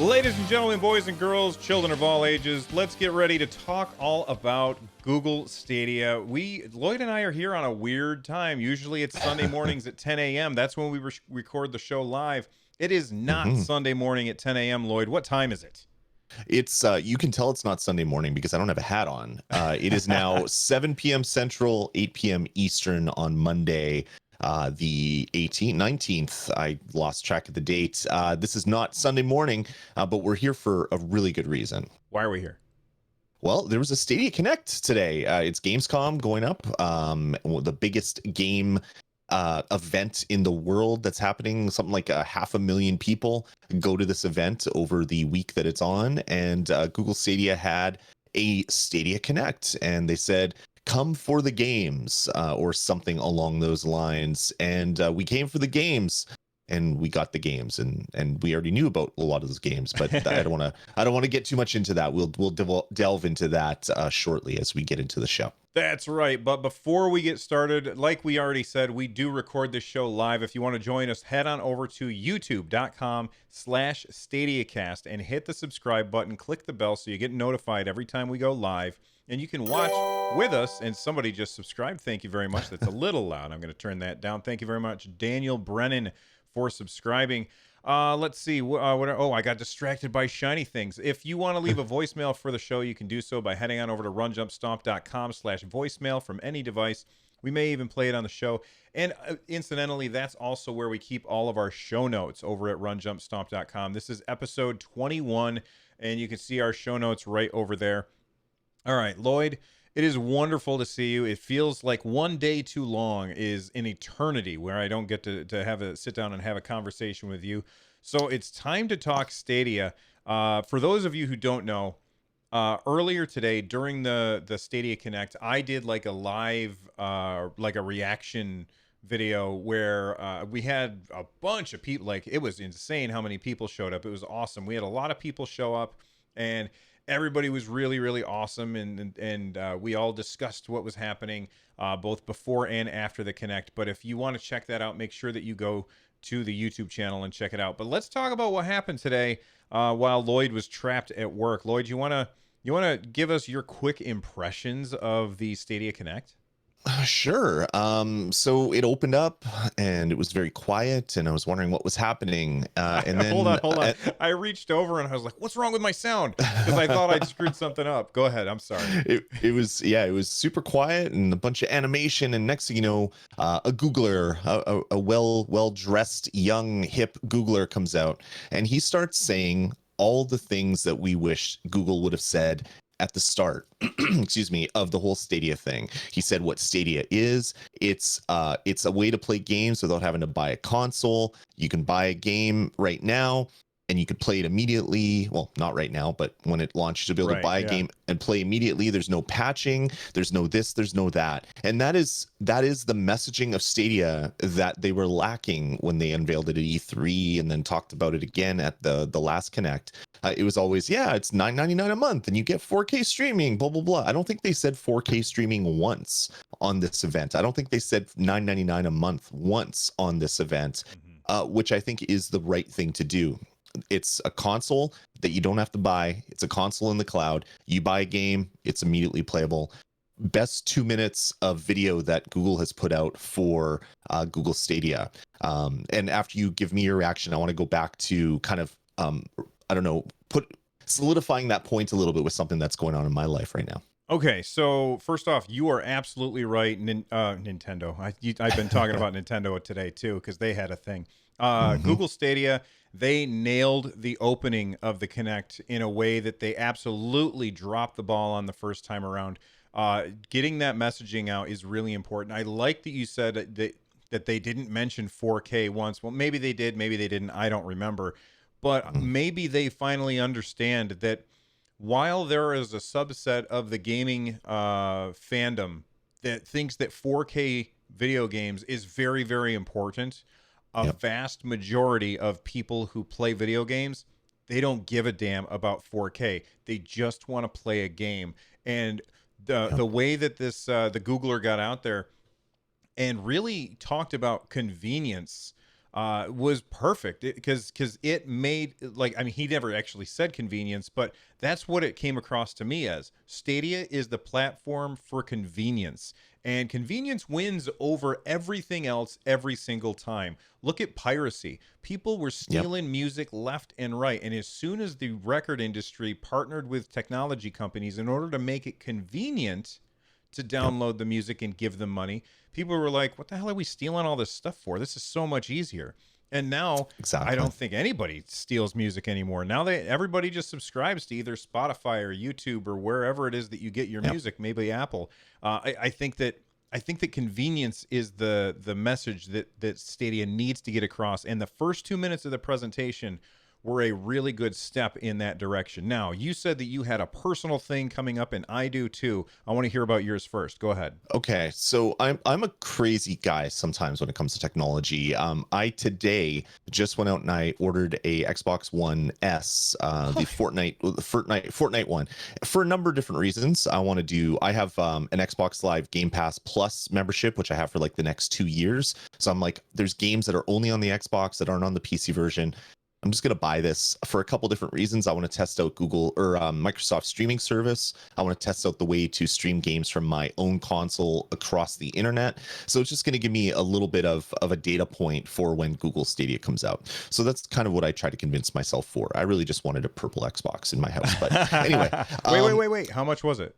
Ladies and gentlemen, boys and girls, children of all ages, let's get ready to talk all about Google Stadia. Lloyd and I are here on a weird time. Usually it's Sunday mornings at 10 a.m. That's when we record the show live. It is not Sunday morning at 10 a.m., Lloyd. What time is it? It's you can tell it's not Sunday morning because I don't have a hat on. It is now 7 p.m. Central, 8 p.m. Eastern on Monday, the 18th, 19th. I lost track of the date. This is not Sunday morning, but we're here for a really good reason. Why are we here? Well, there was a Stadia Connect today. It's Gamescom going up, the biggest game event in the world that's happening. Something like 500,000 people go to this event over the week that it's on, and Google Stadia had a Stadia Connect, and they said come for the games, or something along those lines. And we came for the games, and we got the games, and we already knew about a lot of those games, but I don't want to get too much into that. We'll delve into that shortly as we get into the show. That's right. But before we get started, like we already said, we do record this show live. If you want to join us, head on over to youtube.com/StadiaCast and hit the subscribe button. Click the bell so you get notified every time we go live. And you can watch with us. And somebody just subscribed. Thank you very much. That's a little loud. I'm going to turn that down. Thank you very much, Daniel Brennan, for subscribing. Let's see. I got distracted by shiny things. If you want to leave a voicemail for the show, you can do so by heading on over to runjumpstomp.com/voicemail from any device. We may even play it on the show. And incidentally, that's also where we keep all of our show notes over at runjumpstomp.com. This is episode 21, and you can see our show notes right over there. All right, Lloyd, it is wonderful to see you. It feels like one day too long is an eternity where I don't get to sit down and have a conversation with you. So it's time to talk Stadia. For those of you who don't know, earlier today during the Stadia Connect, I did like a live, like a reaction video where we had a bunch of people. Like, it was insane how many people showed up. It was awesome. We had a lot of people show up, and everybody was really, really awesome, and we all discussed what was happening both before and after the Connect. But if you want to check that out, make sure that you go to the YouTube channel and check it out. But let's talk about what happened today while Lloyd was trapped at work. Lloyd, you wanna give us your quick impressions of the Stadia Connect? Sure. So it opened up and it was very quiet, and I was wondering what was happening. And then hold on. I reached over and I was like, "What's wrong with my sound?" Because I thought I'd screwed something up. Go ahead. I'm sorry. It was super quiet and a bunch of animation. And next thing you know, a Googler, a well dressed young hip Googler comes out, and he starts saying all the things that we wish Google would have said at the start, excuse me, of the whole Stadia thing. He said what Stadia is. It's a way to play games without having to buy a console. You can buy a game right now and you could play it immediately. Well, not right now, but when it launches, you'll be able to buy a game and play immediately. There's no patching. There's no this. There's no that. And that is the messaging of Stadia that they were lacking when they unveiled it at E3 and then talked about it again at the last Connect. It was always, it's $9.99 a month and you get 4K streaming, blah, blah, blah. I don't think they said 4K streaming once on this event. I don't think they said $9.99 a month once on this event, which I think is the right thing to do. It's a console that you don't have to buy. It's a console in the cloud. You buy a game, it's immediately playable. Best 2 minutes of video that Google has put out for Google Stadia. And after you give me your reaction, I want to go back to kind of, solidifying that point a little bit with something that's going on in my life right now. Okay, so first off, you are absolutely right. Nintendo. I've been talking about Nintendo today too, because they had a thing. Google Stadia, they nailed the opening of the Connect in a way that they absolutely dropped the ball on the first time around. Getting that messaging out is really important. I like that you said that they didn't mention 4K once. Well, maybe they did, maybe they didn't. I don't remember. But maybe they finally understand that while there is a subset of the gaming fandom that thinks that 4K video games is very, very important, a vast majority of people who play video games, they don't give a damn about 4K. They just want to play a game. And the way that this the Googler got out there and really talked about convenience was perfect because it made, like, I mean, he never actually said convenience, but that's what it came across to me as. Stadia is the platform for convenience, and convenience wins over everything else every single time. Look at piracy. People were Yep. stealing music left and right, and as soon as the record industry partnered with technology companies in order to make it convenient to Yep. download the music and give them money, people were like, what the hell are we stealing all this stuff for? This is so much easier. And now I Exactly. don't think anybody steals music anymore. Now everybody just subscribes to either Spotify or YouTube or wherever it is that you get your Yep. music, maybe Apple. I think that convenience is the message that Stadia needs to get across. And the first 2 minutes of the presentation were a really good step in that direction. Now, you said that you had a personal thing coming up, and I do too. I want to hear about yours first. Go ahead. Okay, so I'm a crazy guy sometimes when it comes to technology. I today just went out and I ordered a Xbox One S, the Fortnite one, for a number of different reasons. I have an Xbox Live Game Pass Plus membership, which I have for like the next 2 years. So I'm like, there's games that are only on the Xbox that aren't on the PC version. I'm just going to buy this for a couple different reasons. I want to test out Google or Microsoft streaming service. I want to test out the way to stream games from my own console across the internet. So it's just going to give me a little bit of a data point for when Google Stadia comes out. So that's kind of what I try to convince myself for. I really just wanted a purple Xbox in my house. But anyway. Wait. How much was it?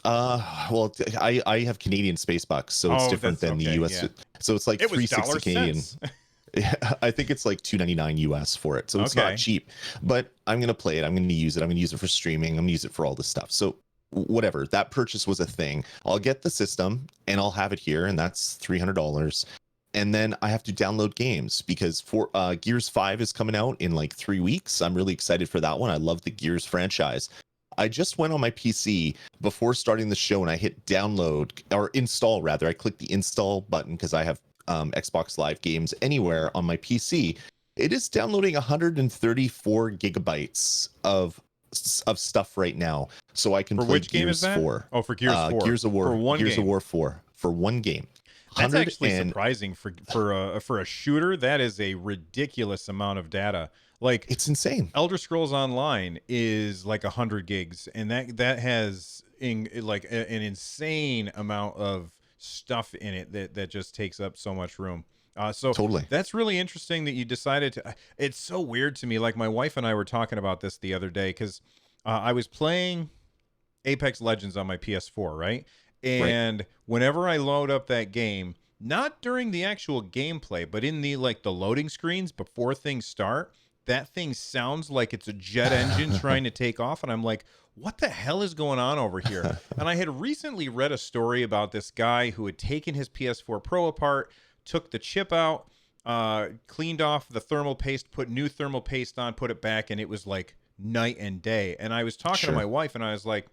Well, I have Canadian space bucks, so it's Oh, different that's than the okay. US. Yeah. So it's like It was 360 dollar Canadian. cents. Yeah, I think it's like $2.99 US for it. So it's Okay. not cheap, but I'm going to play it. I'm going to use it. I'm going to use it for streaming. I'm going to use it for all this stuff. So whatever, that purchase was a thing. I'll get the system and I'll have it here, and that's $300. And then I have to download games because for Gears 5 is coming out in like 3 weeks. I'm really excited for that one. I love the Gears franchise. I just went on my PC before starting the show and I hit download or install rather. I clicked the install button because I have Xbox Live games anywhere on my PC. It is downloading 134 gigabytes of stuff right now, so I can For play which game Gears is that? 4. Oh, for Gears 4. Gears of War. For one Gears game. of War 4 for one game. That's 100 actually and surprising for a shooter. That is a ridiculous amount of data. Like, it's insane. Elder Scrolls Online is like 100 gigs, and that has an insane amount of stuff in it that just takes up so much room. So Totally. that's really interesting that you decided to. It's so weird to me. Like, my wife and I were talking about this the other day because I was playing Apex Legends on my PS4, right? Right. And whenever I load up that game, not during the actual gameplay, but in the loading screens before things start, that thing sounds like it's a jet engine trying to take off, and I'm like, what the hell is going on over here? And I had recently read a story about this guy who had taken his PS4 Pro apart, took the chip out, cleaned off the thermal paste, put new thermal paste on, put it back, and it was like night and day. And I was talking to my wife, and I was like,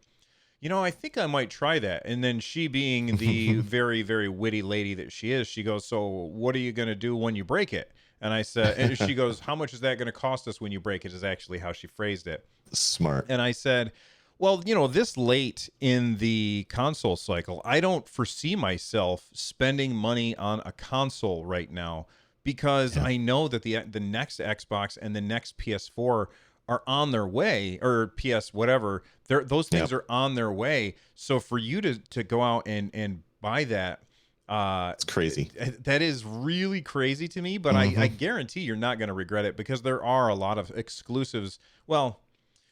I think I might try that. And then she, being the very, very witty lady that she is, she goes, so what are you going to do when you break it? And I said, and she goes, how much is that going to cost us when you break it, is actually how she phrased it. Smart. And I said, well, this late in the console cycle, I don't foresee myself spending money on a console right now because I know that the next Xbox and the next PS4 are on their way, or PS whatever. Those things are on their way. So for you to go out and buy that, it's crazy. That is really crazy to me, but I guarantee you're not going to regret it because there are a lot of exclusives. Well,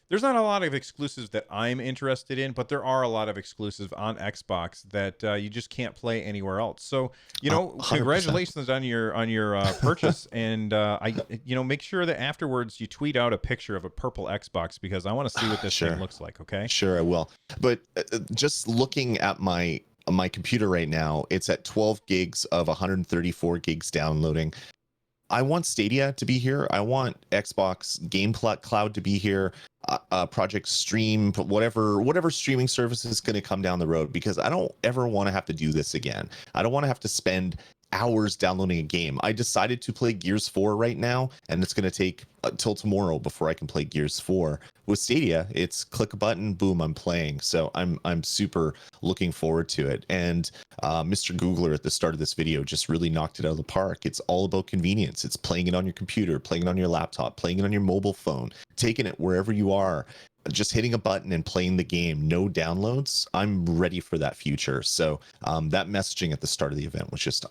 there's not a lot of exclusives that I'm interested in, but there are a lot of exclusives on Xbox that you just can't play anywhere else. So, 100%. congratulations on your purchase, and make sure that afterwards you tweet out a picture of a purple Xbox because I want to see what this thing looks like. Okay. Sure, I will. But just looking at my computer right now, it's at 12 gigs of 134 gigs downloading. I want Stadia to be here. I want Xbox Game Cloud to be here. Project Stream, whatever streaming service is going to come down the road, because I don't ever want to have to do this again. I don't want to have to spend hours downloading a game. I decided to play Gears 4 right now, and it's going to take until tomorrow before I can play Gears 4. With Stadia, it's click a button, boom, I'm playing. So I'm super looking forward to it. And Mr. Googler at the start of this video just really knocked it out of the park. It's all about convenience. It's playing it on your computer, playing it on your laptop, playing it on your mobile phone, taking it wherever you are, just hitting a button and playing the game. No downloads. I'm ready for that future. So that messaging at the start of the event was just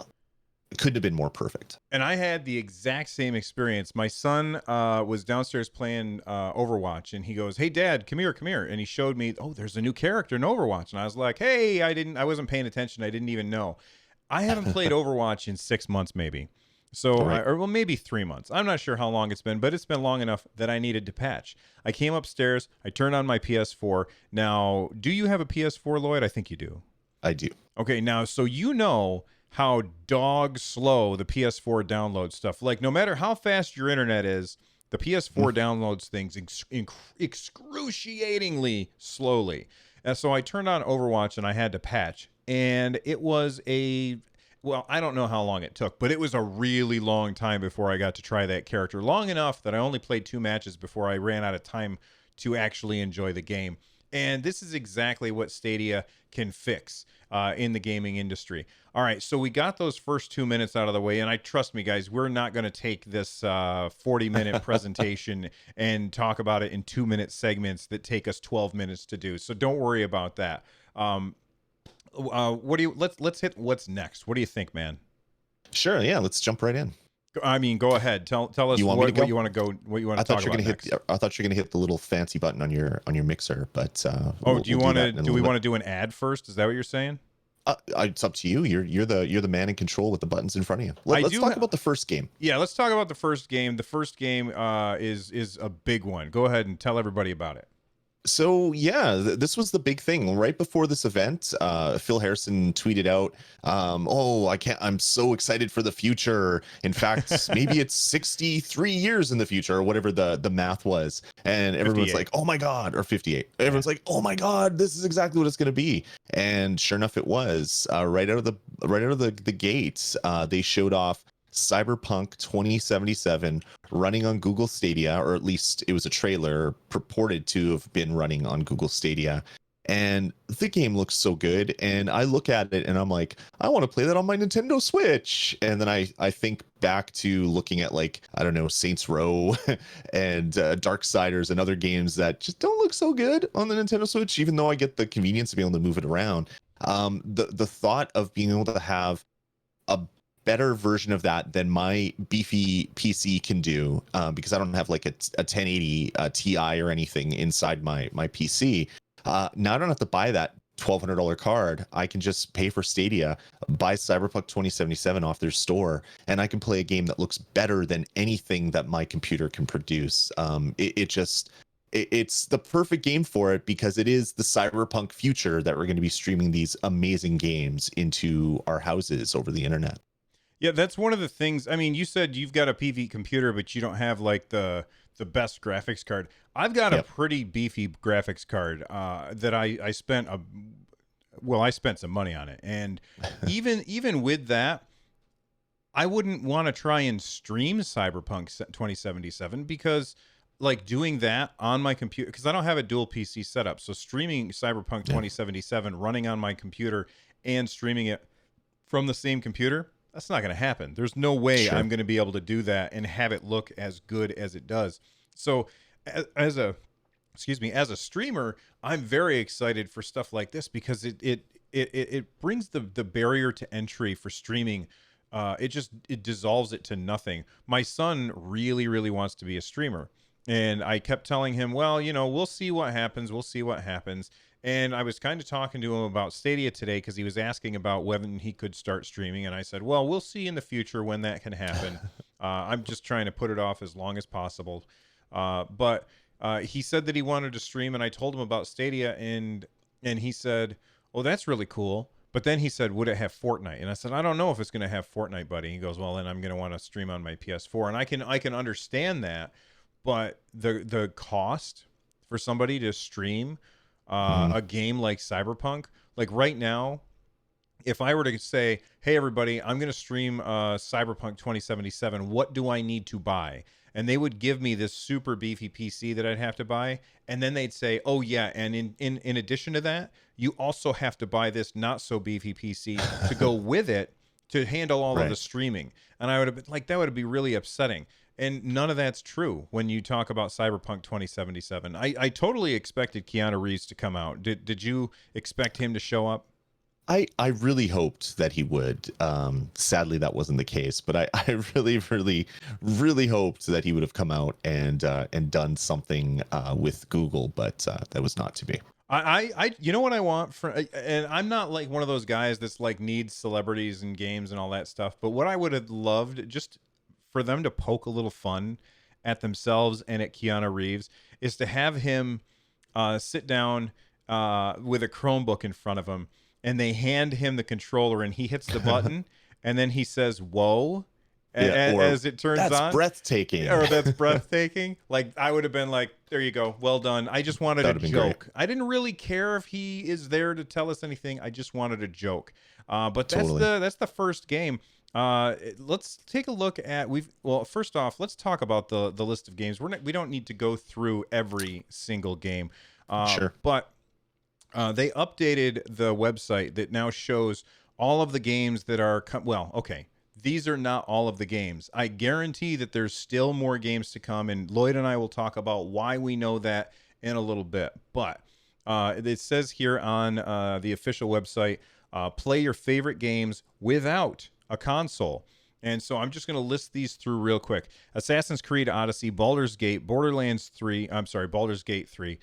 couldn't have been more perfect. And I had the exact same experience. My son was downstairs playing Overwatch, and he goes, "Hey, Dad, come here, come here." And he showed me, "Oh, there's a new character in Overwatch." And I was like, "Hey, I wasn't paying attention. I didn't even know." I haven't played Overwatch in 6 months, maybe. So, Right. or well, maybe 3 months. I'm not sure how long it's been, but it's been long enough that I needed to patch. I came upstairs. I turned on my PS4. Now, do you have a PS4, Lloyd? I think you do. I do. Okay, now, so you know how dog slow the PS4 downloads stuff. Like, no matter how fast your internet is, the PS4 downloads things excruciatingly slowly. And so I turned on Overwatch and I had to patch. And it was well, I don't know how long it took, but it was a really long time before I got to try that character. Long enough that I only played 2 matches before I ran out of time to actually enjoy the game. And this is exactly what Stadia can fix in the gaming industry. All right, so we got those first 2 minutes out of the way, and I trust me, guys, we're not going to take this 40-minute presentation and talk about it in 2-minute segments that take us 12 minutes to do. So don't worry about that. What do you? Let's hit what's next. What do you think, man? Sure. Yeah. Let's jump right in. I mean, go ahead. Tell us what you want to go. What you want to talk about next. I thought you were gonna hit the little fancy button on your mixer, but do you want to? Do we want to do an ad first? Is that what you're saying? It's up to you. You're the man in control with the buttons in front of you. Let's talk about the first game. Yeah, let's talk about the first game. The first game is a big one. Go ahead and tell everybody about it. So yeah, this was the big thing right before this event. Phil Harrison tweeted out, "Oh, I'm so excited for the future. In fact, maybe it's 63 years in the future, or whatever the math was." And everyone's 58. like, "Oh my god!" Or 58. Everyone's like, "Oh my god, this is exactly what it's going to be." And sure enough, it was. Right out of the gates, they showed off Cyberpunk 2077 running on Google Stadia, or at least it was a trailer purported to have been running on Google Stadia. And the game looks so good. And I look at it and I'm like, I want to play that on my Nintendo Switch. And then I think back to looking at, like, I don't know, Saints Row and Darksiders and other games that just don't look so good on the Nintendo Switch, even though I get the convenience of being able to move it around. The thought of being able to have a better version of that than my beefy PC can do, because I don't have like a 1080 Ti or anything inside my PC. Now I don't have to buy that $1,200 card. I can just pay for Stadia, buy Cyberpunk 2077 off their store, and I can play a game that looks better than anything that my computer can produce. It's the perfect game for it, because it is the Cyberpunk future that we're going to be streaming these amazing games into our houses over the internet. Yeah, that's one of the things. I mean, you said you've got a PV computer, but you don't have like the best graphics card. I've got a pretty beefy graphics card that I spent I spent some money on it, and even with that, I wouldn't want to try and stream Cyberpunk 2077, because like doing that on my computer, because I don't have a dual PC setup, so streaming Cyberpunk 2077 running on my computer and streaming it from the same computer, that's not going to happen. There's no way I'm going to be able to do that and have it look as good as it does. So as a streamer, I'm very excited for stuff like this, because it brings the barrier to entry for streaming. It dissolves it to nothing. My son really, really wants to be a streamer, and I kept telling him, well, we'll see what happens. We'll see what happens. And I was kind of talking to him about Stadia today, because he was asking about when he could start streaming. And I said, well, we'll see in the future when that can happen. I'm just trying to put it off as long as possible. But he said that he wanted to stream, and I told him about Stadia, and he said, oh, that's really cool. But then he said, would it have Fortnite? And I said, I don't know if it's going to have Fortnite, buddy. He goes, well, then I'm going to want to stream on my PS4. And I can understand that. But the cost for somebody to stream a game like Cyberpunk, like right now, if I were to say, hey everybody, I'm going to stream Cyberpunk 2077, what do I need to buy? and they would give me this super beefy PC that I'd have to buy, and then they'd say, "Oh yeah, and in addition to that, you also have to buy this not so beefy PC to go with it to handle all of the Right. streaming." And I would have been like, that would be really upsetting. And none of that's true when you talk about Cyberpunk 2077. I totally expected Keanu Reeves to come out. Did you expect him to show up? I really hoped that he would. Sadly, that wasn't the case, but I really, really, really hoped that he would have come out and done something with Google, but that was not to be. You know what I want for, and I'm not like one of those guys that's like needs celebrities and games and all that stuff, but what I would have loved just for them to poke a little fun at themselves and at Keanu Reeves is to have him sit down with a Chromebook in front of him, and they hand him the controller and he hits the button and then he says, "Whoa." As it turns that's on, breathtaking. or that's breathtaking. Like I would have been like, "There you go, well done." I just wanted a joke. I didn't really care if he is there to tell us anything. I just wanted a joke. But that's the first game. Let's take a look at first off, let's talk about the list of games. We don't need to go through every single game. Sure. But they updated the website that now shows all of the games that are okay. These are not all of the games. I guarantee that there's still more games to come, and Lloyd and I will talk about why we know that in a little bit. But it says here on the official website, play your favorite games without a console. And so I'm just going to list these through real quick. Assassin's Creed Odyssey, Baldur's Gate, Baldur's Gate 3,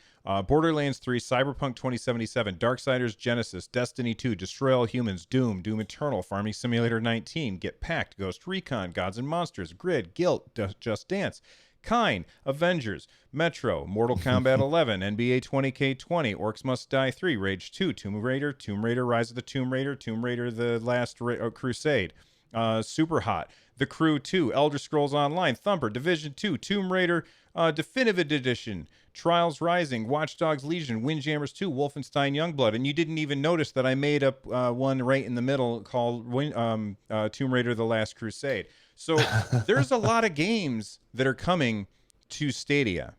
Borderlands 3, Cyberpunk 2077, Darksiders Genesis, Destiny 2, Destroy All Humans, Doom Eternal, Farming Simulator 19, Get Packed, Ghost Recon, Gods and Monsters, Grid, Guilt, Just Dance, Kine, Avengers, Metro, Mortal Kombat 11, NBA 20K20, Orcs Must Die 3, Rage 2, Tomb Raider, Rise of the Tomb Raider, The Last Crusade, Super Hot, The Crew 2, Elder Scrolls Online, Thumper, Division 2, Tomb Raider Definitive Edition, Trials Rising, Watch Dogs Legion, Windjammers 2, Wolfenstein Youngblood, and you didn't even notice that I made up one right in the middle called Tomb Raider The Last Crusade. So there's a lot of games that are coming to Stadia.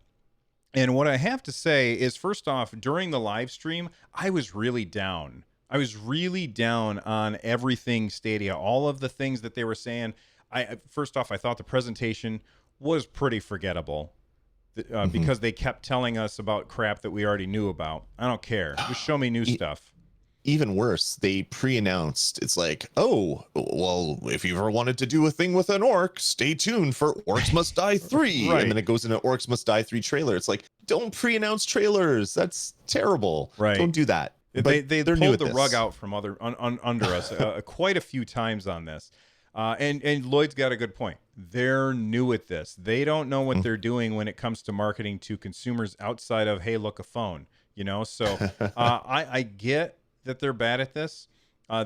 And what I have to say is, first off, during the live stream, I was really down. I was really down on everything Stadia, all of the things that they were saying. First off, I thought the presentation was pretty forgettable because they kept telling us about crap that we already knew about. I don't care. Just show me new stuff. Even worse, they pre-announced, it's like, oh, well, if you ever wanted to do a thing with an orc, stay tuned for Orcs Must Die 3. Right. And then it goes into Orcs Must Die 3 trailer. It's like, don't pre-announce trailers. That's terrible. Right. Don't do that. They pulled the rug out from under us quite a few times on this. And Lloyd's got a good point. They're new at this. They don't know what they're doing when it comes to marketing to consumers outside of, hey, look, a phone. So I get that they're bad at this.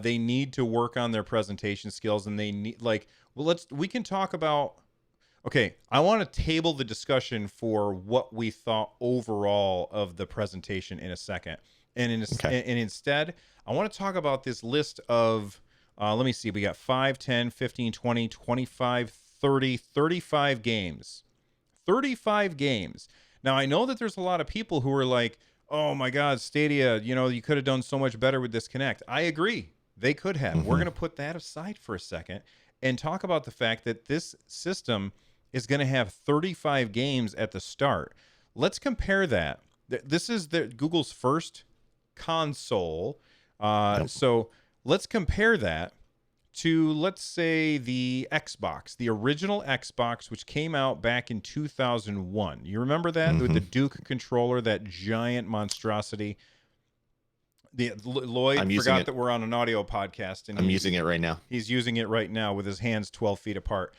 They need to work on their presentation skills, and they need we can talk about. Okay, I want to table the discussion for what we thought overall of the presentation in a second. And instead, I want to talk about this list of, let me see, we got 5, 10, 15, 20, 25, 30, 35 games. 35 games. Now, I know that there's a lot of people who are like, oh my God, Stadia, you could have done so much better with this Connect. I agree. They could have. We're going to put that aside for a second and talk about the fact that this system is going to have 35 games at the start. Let's compare that. This is Google's first console. So let's compare that to, let's say, the Xbox, the original Xbox, which came out back in 2001. You remember that? With the Duke controller, that giant monstrosity. Lloyd forgot that we're on an audio podcast, and I'm using it right now. He's using it right now with his hands 12 feet apart.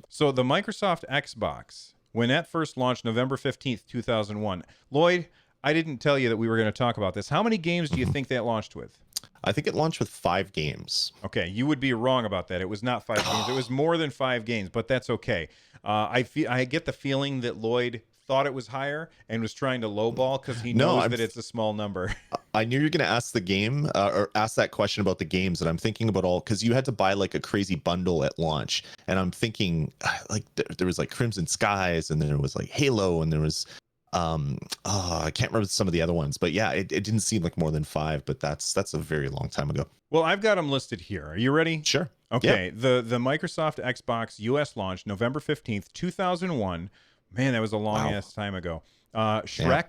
So the Microsoft Xbox, when that first launched, November 15th, 2001. Lloyd, I didn't tell you that we were going to talk about this. How many games do you think that launched with? I think it launched with 5 games. Okay, you would be wrong about that. It was not 5 games. It was more than 5 games, but that's okay. I get the feeling that Lloyd thought it was higher and was trying to lowball because he knows that it's a small number. I knew you were going to ask the game or ask that question about the games, and I'm thinking about all because you had to buy like a crazy bundle at launch, and I'm thinking like there was like Crimson Skies, and then there was like Halo, and there was I can't remember some of the other ones, but yeah, it didn't seem like more than 5, but that's a very long time ago. Well, I've got them listed here. Are you ready? Sure. Okay. Yep. The Microsoft Xbox US launch November 15th, 2001. Man, that was a long ass time ago. Shrek. Yeah.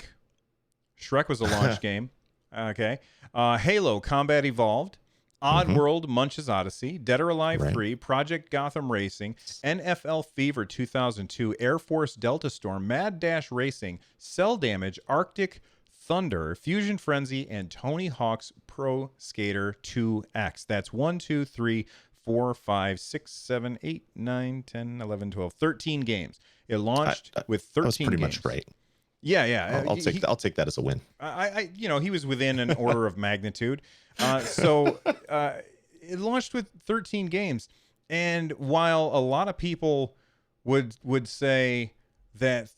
Shrek was a launch game. Okay. Halo Combat Evolved, Oddworld Munch's Odyssey, Dead or Alive 3, Project Gotham Racing, NFL Fever 2002, Air Force Delta Storm, Mad Dash Racing, Cell Damage, Arctic Thunder, Fusion Frenzy, and Tony Hawk's Pro Skater 2X. That's 1, 2, 3, 4, 5, 6, 7, 8, 9, 10, 11, 12, 13 games. It launched with 13 games. That was pretty much right. Yeah. I'll take that as a win. He was within an order of magnitude. So it launched with 13 games, and while a lot of people would say that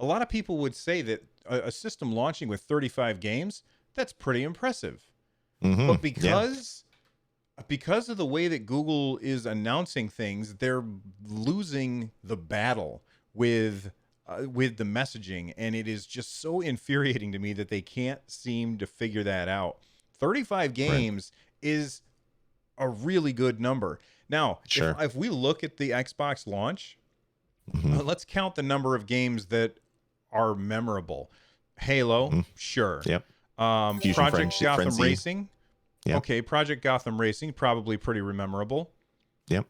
a lot of people would say that a system launching with 35 games, that's pretty impressive. Mm-hmm. But because of the way that Google is announcing things, they're losing the battle with the messaging, and it is just so infuriating to me that they can't seem to figure that out. 35 games is a really good number. Now, if we look at the Xbox launch, let's count the number of games that are memorable. Halo, sure. Yep. Project Gotham Frenzy. Racing. Yep. Okay, Project Gotham Racing, probably pretty memorable. Yep.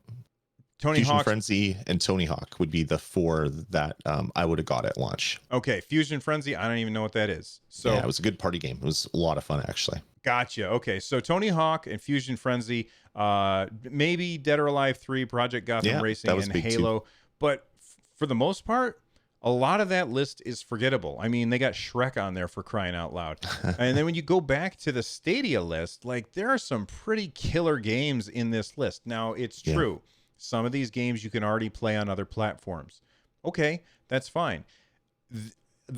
Fusion Frenzy and Tony Hawk would be the 4 that I would have got at launch. Okay, Fusion Frenzy, I don't even know what that is. So yeah, it was a good party game. It was a lot of fun, actually. Gotcha. Okay, so Tony Hawk and Fusion Frenzy, maybe Dead or Alive 3, Project Gotham Racing, and Halo. Too. But for the most part, a lot of that list is forgettable. I mean, they got Shrek on there for crying out loud. And then when you go back to the Stadia list, like there are some pretty killer games in this list. Now, it's true. Some of these games you can already play on other platforms. Okay, that's fine.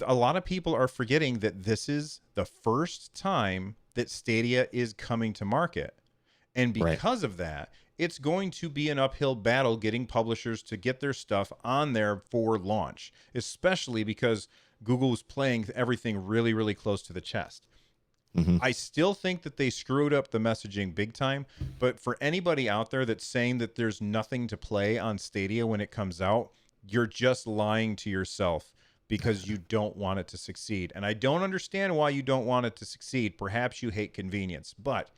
A lot of people are forgetting that this is the first time that Stadia is coming to market. And because of that, it's going to be an uphill battle getting publishers to get their stuff on there for launch, especially because Google's playing everything really, really close to the chest. I still think that they screwed up the messaging big time, but for anybody out there that's saying that there's nothing to play on Stadia when it comes out, you're just lying to yourself because you don't want it to succeed. And I don't understand why you don't want it to succeed. Perhaps you hate convenience, but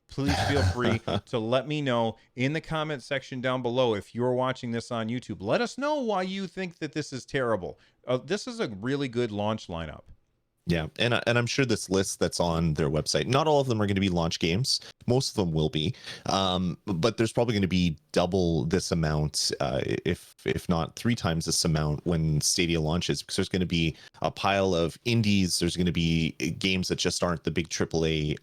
please feel free to let me know in the comment section down below. If you're watching this on YouTube, let us know why you think that this is terrible. This is a really good launch lineup. Yeah, and I'm sure this list that's on their website, not all of them are going to be launch games. Most of them will be, but there's probably going to be double this amount, if not 3 times this amount when Stadia launches, because there's going to be a pile of indies. There's going to be games that just aren't the big AAA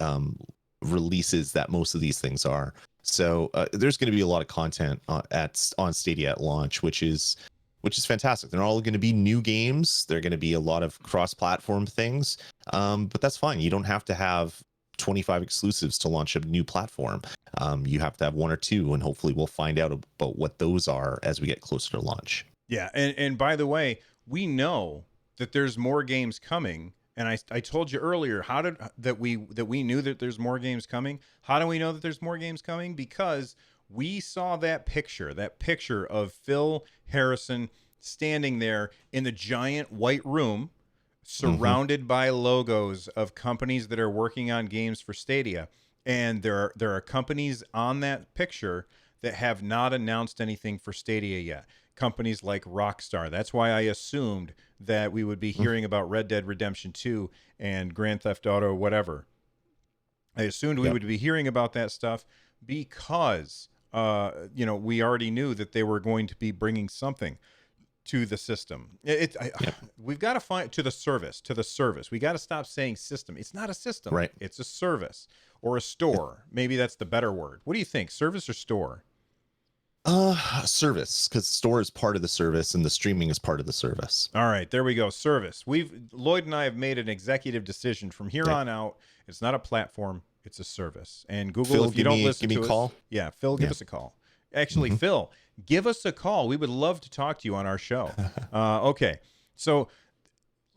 releases that most of these things are. So there's going to be a lot of content on Stadia at launch, which is fantastic. They're all going to be new games. They're going to be a lot of cross-platform things, but that's fine. You don't have to have 25 exclusives to launch a new platform. You have to have 1 or 2, and hopefully we'll find out about what those are as we get closer to launch. Yeah, and by the way, we know that there's more games coming. And I told you earlier, that we knew that there's more games coming. How do we know that there's more games coming? Because we saw that picture of Phil Harrison standing there in the giant white room, surrounded by logos of companies that are working on games for Stadia. And there are companies on that picture that have not announced anything for Stadia yet. Companies like Rockstar. That's why I assumed that we would be hearing about Red Dead Redemption 2 and Grand Theft Auto, whatever. I assumed we would be hearing about that stuff because, we already knew that they were going to be bringing something to the system. We've got to find to the service. We got to stop saying system. It's not a system. Right. It's a service or a store. Maybe that's the better word. What do you think? Service or store? Service, because store is part of the service and the streaming is part of the service. All right, there we go. Service. Lloyd and I have made an executive decision from here Okay. on out. It's not a platform, it's a service. And Google, Phil, if you don't listen give me a to us, call. yeah, Phil, give Yeah. us a call. Actually, Hmm. Phil, give us a call. We would love to talk to you on our show. Okay. So,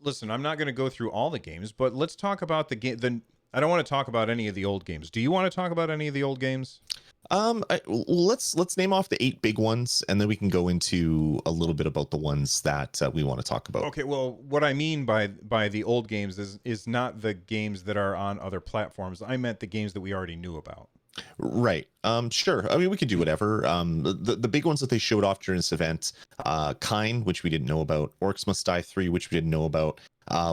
listen, I'm not going to go through all the games, but let's talk about the game. I don't want to talk about any of the old games. Do you want to talk about any of the old games? Well, let's name off the 8 big ones, and then we can go into a little bit about the ones that we want to talk about. Okay, well, what I mean by the old games is not the games that are on other platforms. I meant the games that we already knew about. Right. Sure. I mean, we could do whatever. The big ones that they showed off during this event, Kine, which we didn't know about, Orcs Must Die 3, which we didn't know about,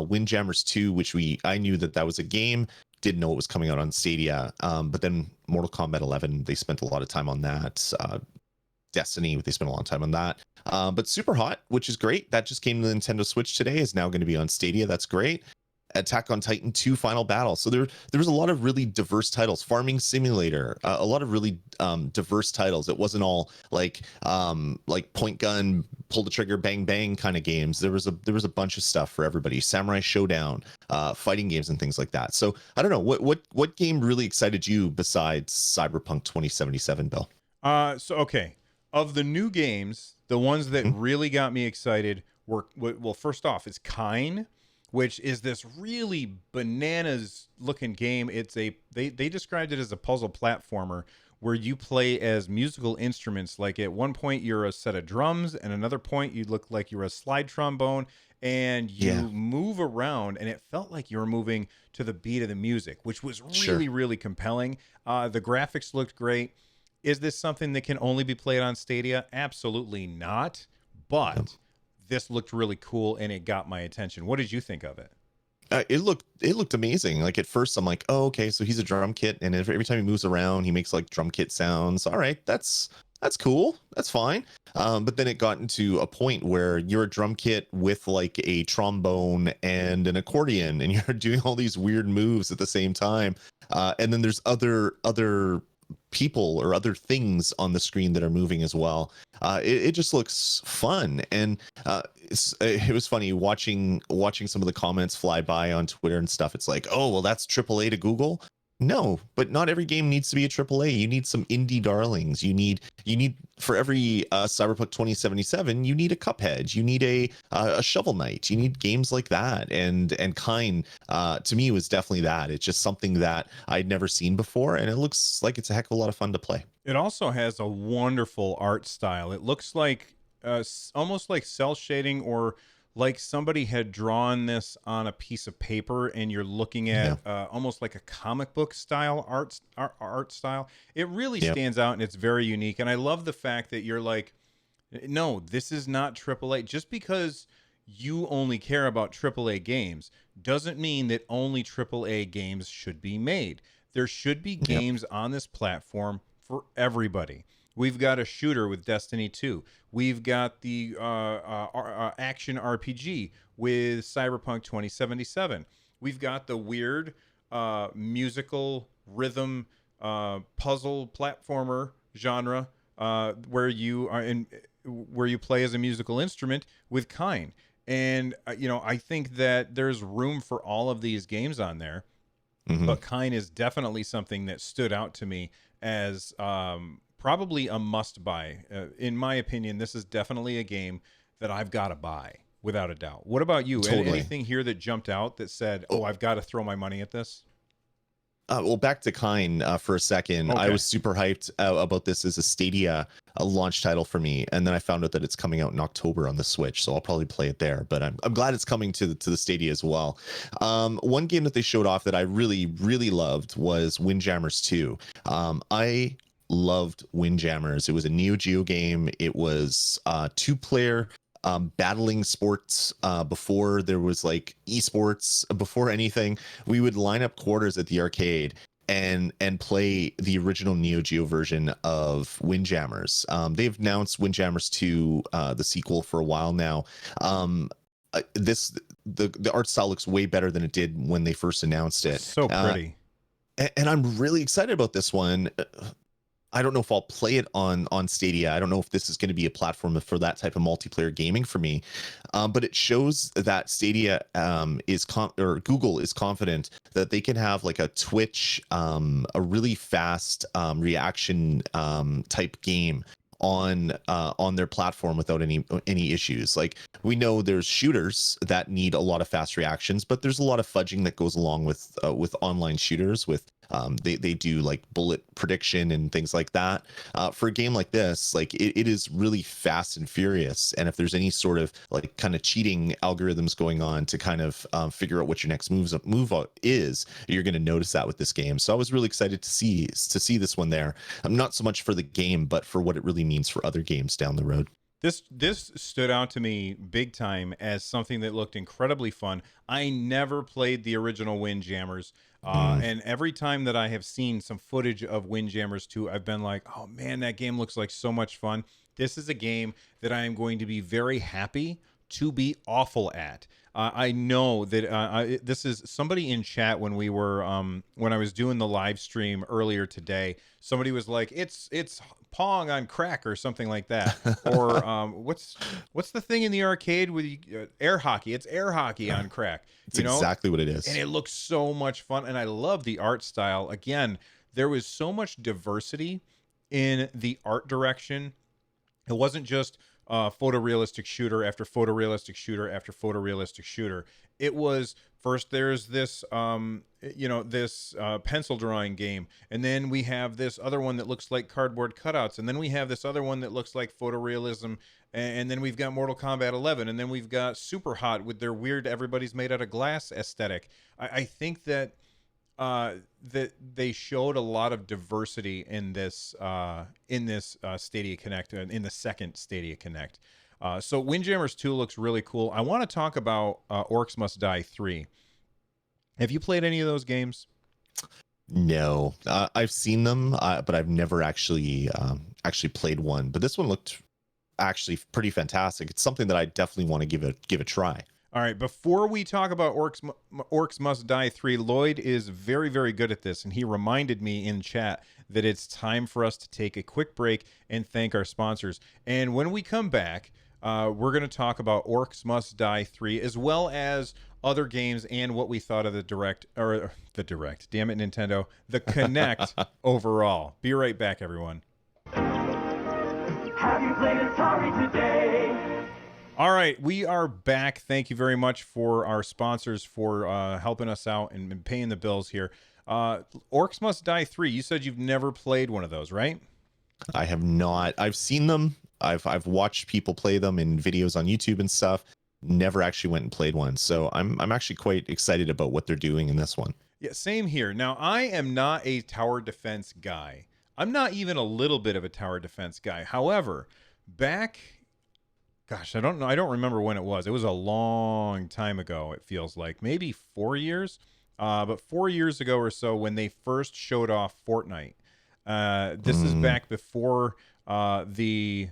Windjammers 2, which I knew that was a game, didn't know it was coming out on Stadia. But then Mortal Kombat 11, they spent a lot of time on that. Destiny, they spent a long time on that. But Super Hot, which is great, that just came to the Nintendo Switch today, is now going to be on Stadia. That's great. Attack on Titan 2 Final Battle. So there was a lot of really diverse titles. Farming Simulator, a lot of really diverse titles. It wasn't all like point gun, pull the trigger, bang bang kind of games. There was a bunch of stuff for everybody. Samurai Showdown, fighting games and things like that. So I don't know what game really excited you besides Cyberpunk 2077, Bill? So okay, of the new games, the ones that Mhm. really got me excited were well, first off, is Kine, which is this really bananas looking game. They described it as a puzzle platformer where you play as musical instruments. Like at one point you're a set of drums, and another point you look like you're a slide trombone, and Yeah, you move around, and it felt like you were moving to the beat of the music, which was sure. really really compelling. The graphics looked great. Is this something that can only be played on Stadia? Absolutely not. Yep. But this looked really cool and it got my attention. What did you think of it? It looked amazing. Like at first, I'm like, oh, okay, so he's a drum kit, and every time he moves around, he makes like drum kit sounds. All right, that's cool. That's fine. But then it got into a point where you're a drum kit with like a trombone and an accordion, and you're doing all these weird moves at the same time. And then there's other people or other things on the screen that are moving as well. It just looks fun, and it was funny watching some of the comments fly by on Twitter and stuff. It's like, oh well, that's AAA to Google. No, but not every game needs to be a AAA. You need some indie darlings. You need for every Cyberpunk 2077, you need a Cuphead. You need a Shovel Knight. You need games like that. And Kine, to me, was definitely that. It's just something that I'd never seen before, and it looks like it's a heck of a lot of fun to play. It also has a wonderful art style. It looks like almost like cell shading, or like somebody had drawn this on a piece of paper and you're looking Yeah. at almost like a comic book style art style. It really Yep. stands out and it's very unique. And I love the fact that you're like, no, this is not AAA. Just because you only care about AAA games doesn't mean that only AAA games should be made. There should be Yep. games on this platform for everybody. We've got a shooter with Destiny 2. We've got the action RPG with Cyberpunk 2077. We've got the weird musical rhythm puzzle platformer genre where you play as a musical instrument with Kine. And I think that there's room for all of these games on there, Hmm. but Kine is definitely something that stood out to me as probably a must buy. In my opinion, this is definitely a game that I've got to buy without a doubt. What about you? Totally. Anything here that jumped out that said, "Oh, I've got to throw my money at this"? Well, back to Kine for a second. I Okay. was super hyped about this as a Stadia launch title for me, and then I found out that it's coming out in October on the Switch, so I'll probably play it there. But I'm glad it's coming to the Stadia as well. One game that they showed off that I really really loved was Windjammers 2. I loved Windjammers. It was a Neo Geo game. It was 2 player battling sports before there was like esports, before anything. We would line up quarters at the arcade and play the original Neo Geo version of Windjammers. They've announced Windjammers 2, the sequel, for a while now. This the art style looks way better than it did when they first announced it. So pretty. And I'm really excited about this one. I don't know if I'll play it on Stadia. I don't know if this is going to be a platform for that type of multiplayer gaming for me. But it shows that Stadia or Google is confident that they can have like a Twitch, a really fast reaction type game on their platform without any issues. Like, we know there's shooters that need a lot of fast reactions, but there's a lot of fudging that goes along with online shooters. With they do like bullet prediction and things like that. For a game like this, like it is really fast and furious. And if there's any sort of like kind of cheating algorithms going on to kind of figure out what your next move is, you're going to notice that with this game. So I was really excited to see this one there. Not so much for the game, but for what it really means for other games down the road. This stood out to me big time as something that looked incredibly fun. I never played the original Windjammers, Mm. and every time that I have seen some footage of Windjammers 2, I've been like, "Oh man, that game looks like so much fun." This is a game that I am going to be very happy to be awful at. I know that this is somebody in chat when I was doing the live stream earlier today. Somebody was like, "It's Pong on crack" or something like that. Or what's the thing in the arcade with air hockey? It's air hockey on crack. It's exactly what it And is. it looks so much fun. And I love the art style. Again, there was so much diversity in the art direction. It wasn't just photorealistic shooter after photorealistic shooter after photorealistic shooter. It was first there's this this pencil drawing game, and then we have this other one that looks like cardboard cutouts, and then we have this other one that looks like photorealism, and then we've got Mortal Kombat 11, and then we've got Super Hot with their weird everybody's made out of glass aesthetic. I think that they showed a lot of diversity in this Stadia Connect, in the second Stadia Connect. So Windjammers 2 looks really cool. I want to talk about Orcs Must Die 3. Have you played any of those games? No, I've seen them, but I've never actually played one. But this one looked actually pretty fantastic. It's something that I definitely want to give a try. All right, before we talk about Orcs Must Die 3, Lloyd is very, very good at this, and he reminded me in chat that it's time for us to take a quick break and thank our sponsors. And when we come back, we're going to talk about Orcs Must Die 3, as well as other games and what we thought of the Direct, damn it, Nintendo, the Connect overall. Be right back, everyone. Have you played Atari today? All right, we are back. Thank you very much for our sponsors for helping us out and paying the bills here. Orcs Must Die 3, you said you've never played one of those, right? I have not. I've seen them. I've watched people play them in videos on YouTube and stuff. Never actually went and played one. So I'm actually quite excited about what they're doing in this one. Yeah, same here. Now, I am not a tower defense guy. I'm not even a little bit of a tower defense guy. However, gosh, I don't know. I don't remember when it was. It was a long time ago, it feels like. Maybe 4 years. But 4 years ago or so, when they first showed off Fortnite. This is back before the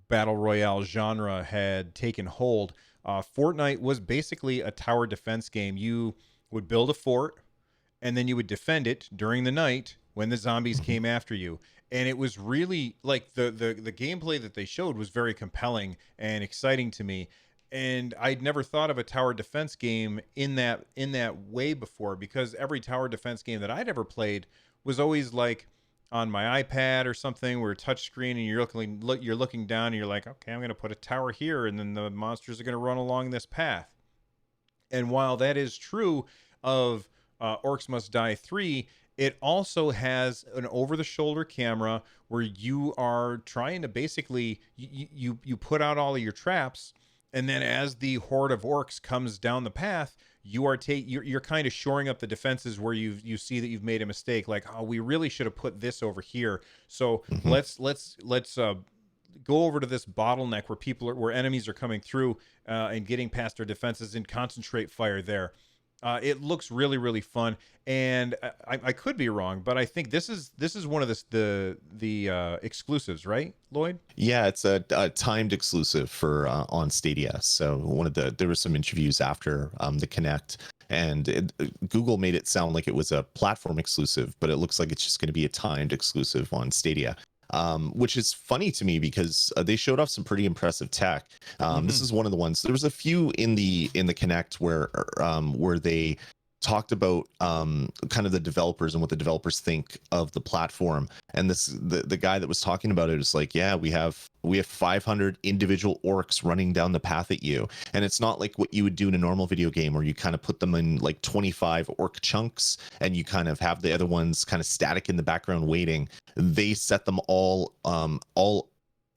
Battle Royale genre had taken hold. Fortnite was basically a tower defense game. You would build a fort, and then you would defend it during the night when the zombies came after you. And it was really like the gameplay that they showed was very compelling and exciting to me. And I'd never thought of a tower defense game in that way before, because every tower defense game that I'd ever played was always like on my iPad or something, where touchscreen, and you're looking down and you're like, okay, I'm going to put a tower here, and then the monsters are going to run along this path. And while that is true of Orcs Must Die 3, it also has an over-the-shoulder camera where you are trying to basically you put out all of your traps, and then as the horde of orcs comes down the path, you're kind of shoring up the defenses where you see that you've made a mistake. Like, oh, we really should have put this over here. So let's go over to this bottleneck where enemies are coming through and getting past their defenses, and concentrate fire there. It looks really, really fun, and I could be wrong, but I think this is one of the exclusives, right, Lloyd? Yeah, it's a timed exclusive for on Stadia. So there were some interviews after the Connect, and Google made it sound like it was a platform exclusive, but it looks like it's just going to be a timed exclusive on Stadia. Which is funny to me because they showed off some pretty impressive tech. This is one of the ones. There was a few in the Connect where they talked about kind of the developers and what the developers think of the platform. And the guy that was talking about it is like, yeah, we have 500 individual orcs running down the path at you, and it's not like what you would do in a normal video game where you kind of put them in like 25 orc chunks and you kind of have the other ones kind of static in the background waiting. They set them all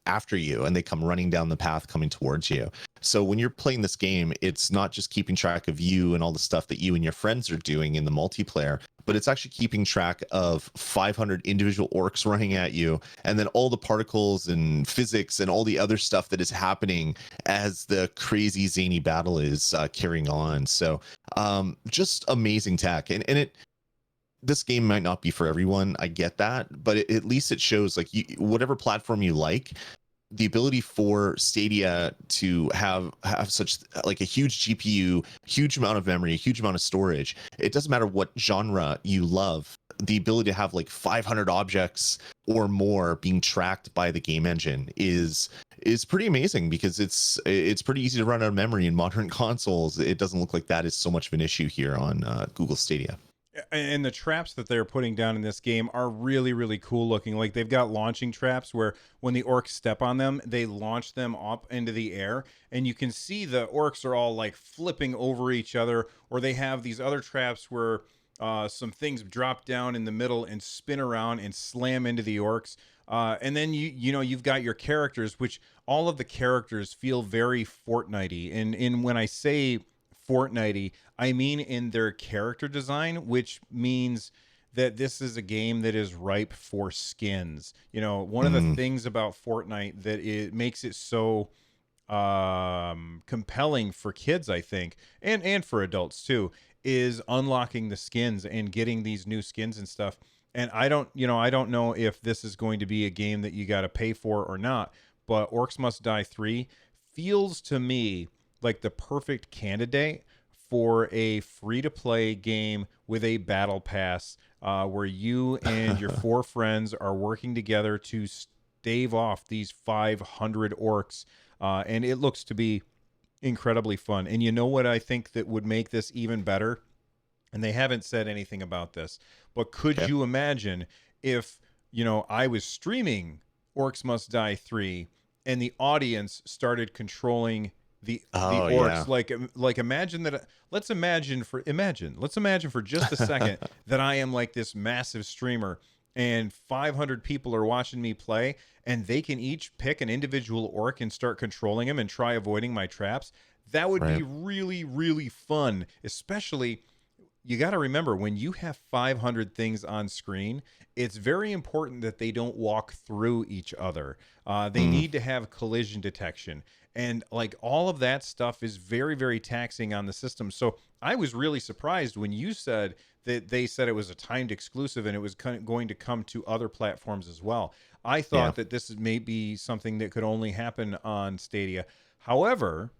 after you, and they come running down the path coming towards you. So when you're playing this game, it's not just keeping track of you and all the stuff that you and your friends are doing in the multiplayer, but it's actually keeping track of 500 individual orcs running at you, and then all the particles and physics and all the other stuff that is happening as the crazy zany battle is carrying on. So just amazing tech. And this game might not be for everyone, I get that, but at least it shows like whatever platform you like, the ability for Stadia to have such like a huge GPU, huge amount of memory, a huge amount of storage. It doesn't matter what genre you love. The ability to have like 500 objects or more being tracked by the game engine is pretty amazing, because it's pretty easy to run out of memory in modern consoles. It doesn't look like that is so much of an issue here on Google Stadia. And the traps that they're putting down in this game are really, really cool looking. Like, they've got launching traps where when the orcs step on them, they launch them up into the air. And you can see the orcs are all like flipping over each other, or they have these other traps where some things drop down in the middle and spin around and slam into the orcs. And then you've got your characters, which all of the characters feel very Fortnite-y. And when I say Fortnite-y, I mean in their character design, which means that this is a game that is ripe for skins. One of the things about Fortnite that it makes it so compelling for kids, I think, and for adults too, is unlocking the skins and getting these new skins and stuff. And I don't know if this is going to be a game that you got to pay for or not, but Orcs Must Die 3 feels to me like the perfect candidate for a free-to-play game with a battle pass, where you and your 4 friends are working together to stave off these 500 orcs, and it looks to be incredibly fun. And you know what I think that would make this even better? And they haven't said anything about this, but could you imagine if, I was streaming Orcs Must Die 3 and the audience started controlling the orcs? Yeah. Like imagine that. Let's imagine for just a second that I am like this massive streamer and 500 people are watching me play, and they can each pick an individual orc and start controlling him and try avoiding my traps. That would be really, really fun. Especially, you got to remember, when you have 500 things on screen, it's very important that they don't walk through each other. They need to have collision detection. And like all of that stuff is very, very taxing on the system. So I was really surprised when you said that they said it was a timed exclusive and it was going to come to other platforms as well. I thought that this may be something that could only happen on Stadia. However,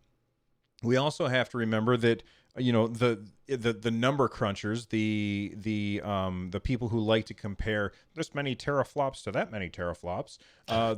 we also have to remember that the number crunchers, the people who like to compare this many teraflops to that many teraflops,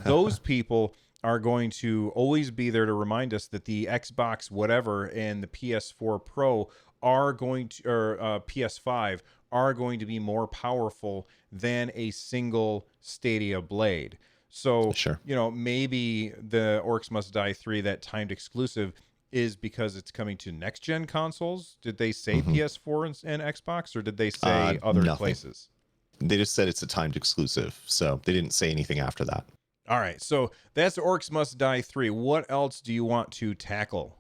those people are going to always be there to remind us that the Xbox whatever and the PS4 Pro are going to, or PS5 are going to be more powerful than a single Stadia blade. So, maybe the Orcs Must Die 3, that timed exclusive, is because it's coming to next-gen consoles. Did they say PS4 and Xbox, or did they say other places? They just said it's a timed exclusive, so they didn't say anything after that. All right, so that's Orcs Must Die 3. What else do you want to tackle?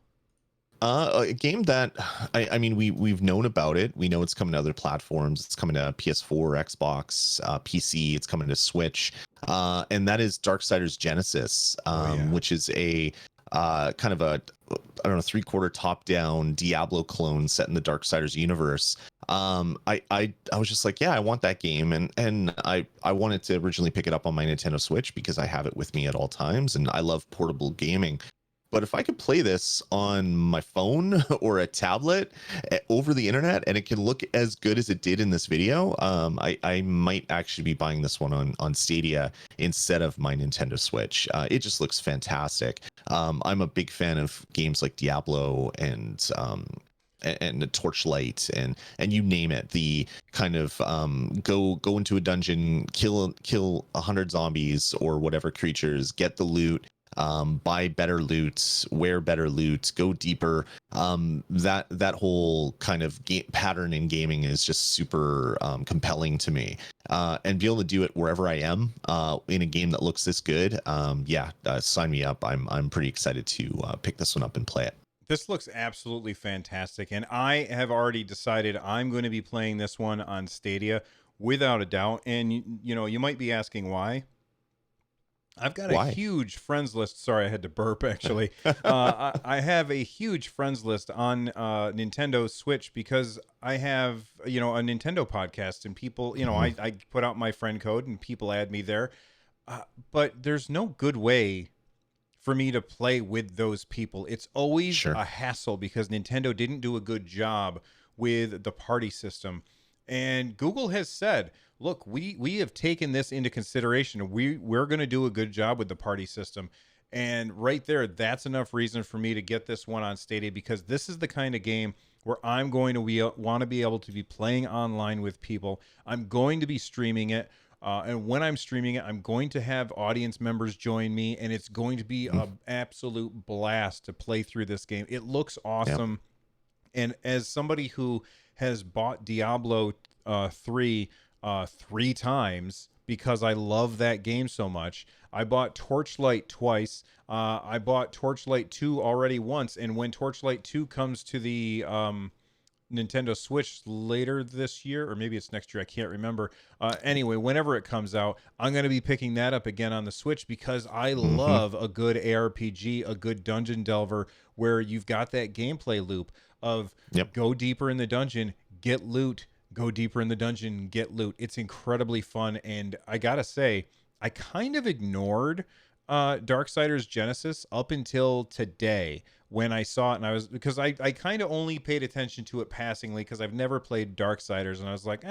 A game that I mean we've known about it. We know it's coming to other platforms. It's coming to PS4, Xbox, PC. It's coming to Switch, and that is Darksiders Genesis, which is a kind of a 3/4 top-down Diablo clone set in the Darksiders universe. I was just like, I want that game, and I wanted to originally pick it up on my Nintendo Switch because I have it with me at all times, and I love portable gaming. but if I could play this on my phone or a tablet over the internet and it can look as good as it did in this video, I might actually be buying this one on Stadia instead of my Nintendo Switch. It just looks fantastic. I'm a big fan of games like Diablo and the Torchlight and you name it, the kind of go into a dungeon, kill 100 zombies or whatever creatures, get the loot, buy better loot, wear better loot, go deeper. That whole kind of pattern in gaming is just super compelling to me, and be able to do it wherever I am in a game that looks this good. Sign me up. I'm pretty excited to pick this one up and play it. This looks absolutely fantastic, and I have already decided I'm going to be playing this one on Stadia without a doubt. And you know, you might be asking why. I've got a huge friends list. Sorry, I had to burp, actually. I have a huge friends list on Nintendo Switch because I have, a Nintendo podcast, and people, I put out my friend code and people add me there. But there's no good way for me to play with those people. It's always a hassle because Nintendo didn't do a good job with the party system. And Google has said, look, we have taken this into consideration. We're going to do a good job with the party system. And right there, that's enough reason for me to get this one on Stadia, because this is the kind of game where I'm going to want to be able to be playing online with people. I'm going to be streaming it. And when I'm streaming it, I'm going to have audience members join me, and it's going to be an absolute blast to play through this game. It looks awesome. And as somebody who has bought Diablo 3 3 times because I love that game so much, I bought Torchlight twice. I bought Torchlight 2 already once, and when Torchlight 2 comes to the Nintendo Switch later this year, or maybe it's next year, I can't remember. Anyway, whenever it comes out, I'm going to be picking that up again on the Switch because I love a good ARPG, a good dungeon delver, where you've got that gameplay loop of go deeper in the dungeon, get loot, go deeper in the dungeon, get loot. It's incredibly fun, and I gotta say, I kind of ignored Darksiders Genesis up until today when I saw it, and because I kind of only paid attention to it passingly because I've never played Darksiders, and I was like,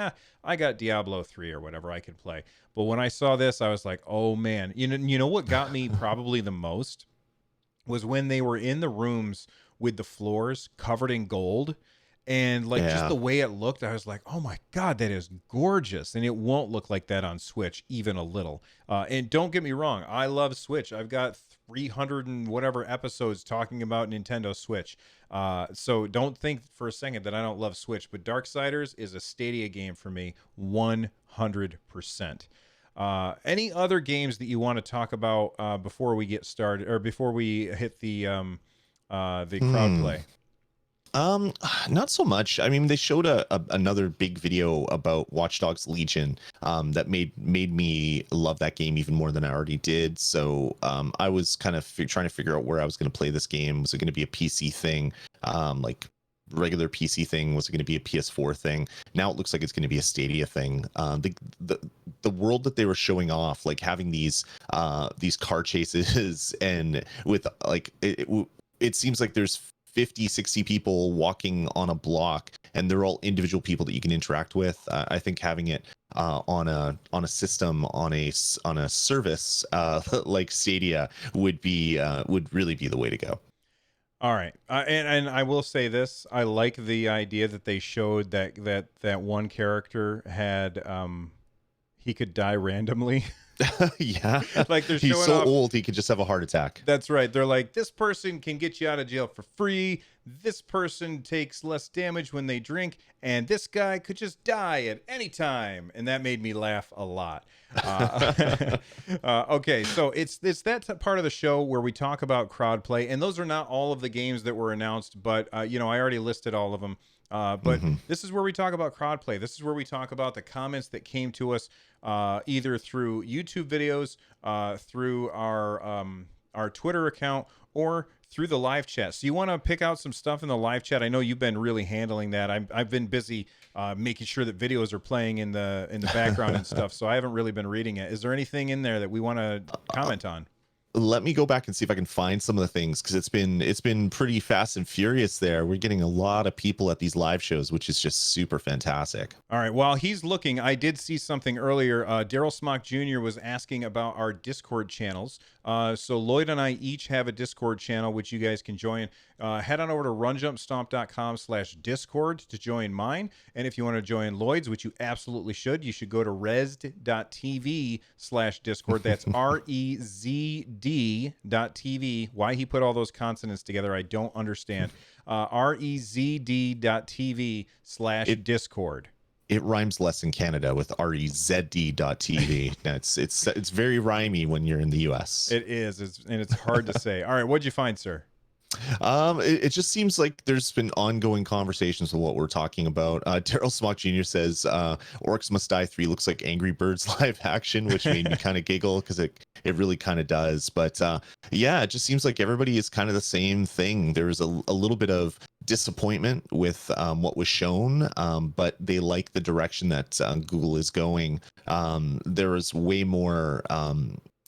I got Diablo 3 or whatever I can play. But when I saw this, I was like, oh man, you know what got me probably the most was when they were in the rooms with the floors covered in gold. And just the way it looked, I was like, oh my God, that is gorgeous. And it won't look like that on Switch, even a little. And don't get me wrong, I love Switch. I've got 300 and whatever episodes talking about Nintendo Switch. So don't think for a second that I don't love Switch. But Darksiders is a Stadia game for me, 100%. Any other games that you want to talk about before we get started, or before we hit the crowd play? Not so much. I mean, they showed another big video about Watch Dogs Legion that made me love that game even more than I already did. So I was kind of trying to figure out where I was going to play this game. Was it going to be a PC thing, like regular PC thing? Was it going to be a PS4 thing? Now it looks like it's going to be a Stadia thing. The world that they were showing off, like having these car chases and with like it seems like there's 50, 60 people walking on a block, and they're all individual people that you can interact with. I think having it on a system, on a service like Stadia would really be the way to go. All right, and I will say this: I like the idea that they showed that one character had he could die randomly. Yeah, like they're he's showing so off, old he could just have a heart attack. That's right. They're like, this person can get you out of jail for free. This person takes less damage when they drink, and this guy could just die at any time. And that made me laugh a lot. Okay, so it's that part of the show where we talk about crowd play, and those are not all of the games that were announced, but I already listed all of them. But this is where we talk about crowd play. This is where we talk about the comments that came to us either through YouTube videos, through our Twitter account, or through the live chat. So you want to pick out some stuff in the live chat. I know you've been really handling that. I've been busy making sure that videos are playing in the background and stuff. So I haven't really been reading it. Is there anything in there that we want to comment on? let me go back and see if I can find some of the things, because it's been pretty fast and furious there. We're getting a lot of people at these live shows, which is just super fantastic. All right. While he's looking, I did see something earlier. Daryl Smock Jr. was asking about our Discord channels. So Lloyd and I each have a Discord channel, which you guys can join. Head on over to runjumpstomp.com/Discord to join mine. And if you want to join Lloyd's, which you absolutely should, you should go to rezd.tv/Discord. That's REZD.TV. Why he put all those consonants together, I don't understand. REZD.TV/Discord. It rhymes less in Canada with rezd.tv. It's very rhymey when you're in the US. It is, and it's hard to say. All right, what'd you find, sir? It just seems like there's been ongoing conversations with what we're talking about. Daryl Smock Jr. says Orcs Must Die 3 looks like Angry Birds live action, which made me kind of giggle, because it really kind of does. But yeah, it just seems like everybody is kind of the same thing. There was a little bit of disappointment with what was shown, but they like the direction that Google is going. There was way more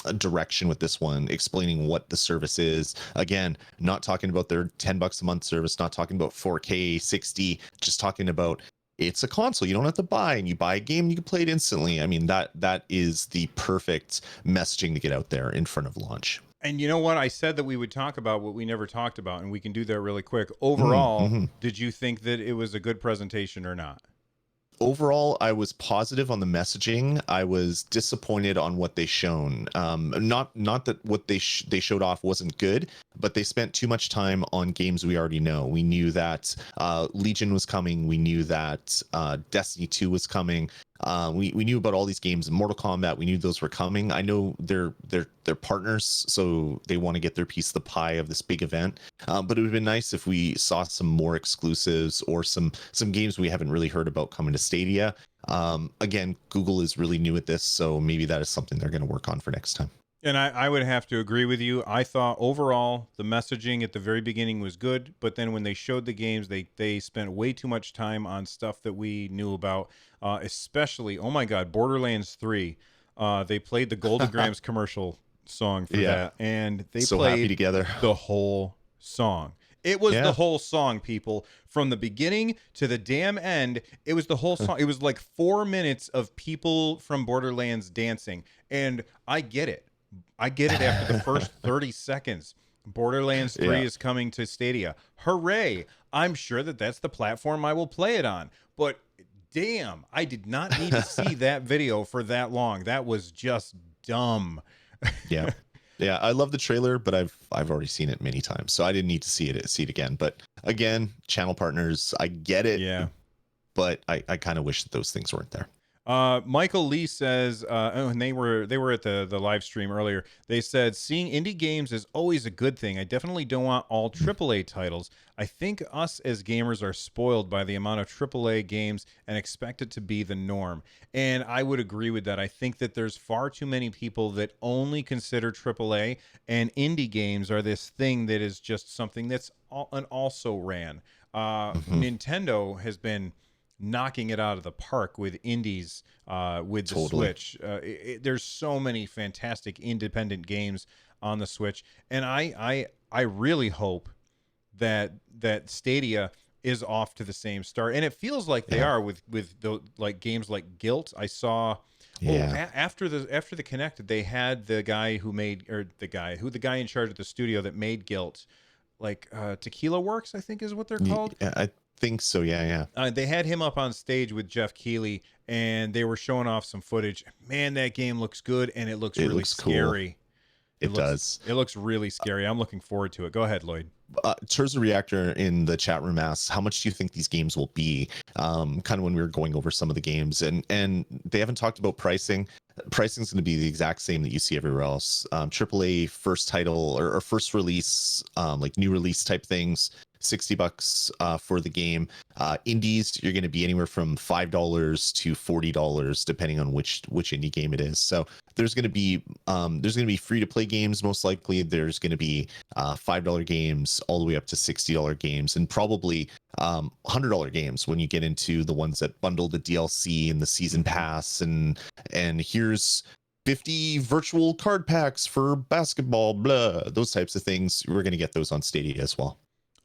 a direction with this one, explaining what the service is. Again, not talking about their $10 a month service, not talking about 4K 60, just talking about it's a console you don't have to buy, and you buy a game and you can play it instantly. I mean, that is the perfect messaging to get out there in front of launch. And you know what? I said that we would talk about what we never talked about, and we can do that really quick. Overall, did you think that it was a good presentation or not? Overall, I was positive on the messaging. I was disappointed on what they shown. Not that what they showed off wasn't good, but they spent too much time on games we already know. We knew that Legion was coming. We knew that Destiny 2 was coming. We knew about all these games. Mortal Kombat, we knew those were coming. I know they're partners, so they want to get their piece of the pie of this big event. But it would have been nice if we saw some more exclusives, or some games we haven't really heard about coming to Stadia. Again, Google is really new at this, so maybe that is something they're going to work on for next time. And I would have to agree with you. I thought overall the messaging at the very beginning was good, but then when they showed the games, they spent way too much time on stuff that we knew about, especially, oh my God, Borderlands 3. They played the Golden Grams commercial song for that, and they so played happy together. the whole song. It was the whole song, people. From the beginning to the damn end, it was the whole song. It was like 4 minutes of people from Borderlands dancing, and I get it. I get it after the first 30 seconds. Borderlands 3 is coming to Stadia. Hooray! I'm sure that that's the platform I will play it on. But damn, I did not need to see that video for that long. That was just dumb. Yeah. Yeah, I love the trailer, but I've already seen it many times, so I didn't need to see it again. But again, channel partners, I get it. Yeah. But I kind of wish that those things weren't there. Michael Lee says, and they were at the live stream earlier. They said, seeing indie games is always a good thing. I definitely don't want all AAA titles. I think us as gamers are spoiled by the amount of AAA games and expect it to be the norm. And I would agree with that. I think that there's far too many people that only consider AAA, and indie games are this thing that is just something that's an also ran. Nintendo has been knocking it out of the park with indies, with the Switch. There's so many fantastic independent games on the Switch, and I really hope that Stadia is off to the same start, and it feels like they are with the like games like Guilt. I saw after the Connect, they had the guy the guy in charge of the studio that made Guilt, like Tequila Works, I think is what they're called. I think so. They had him up on stage with Jeff Keighley, and they were showing off some footage. Man, that game looks good, and it looks really scary. Cool. It does. It looks really scary. I'm looking forward to it. Go ahead, Lloyd. Terza Reactor in the chat room asks, how much do you think these games will be? Kind of when we were going over some of the games, and they haven't talked about pricing. Pricing is going to be the exact same that you see everywhere else. AAA first title or first release, like new release type things, $60 for the game. Indies, you're going to be anywhere from $5 to $40, depending on which indie game it is. So there's going to be free to play games, most likely. There's going to be $5 games all the way up to $60 games, and probably $100 games when you get into the ones that bundle the DLC and the season pass. And here's 50 virtual card packs for basketball, blah, those types of things. We're going to get those on Stadia as well.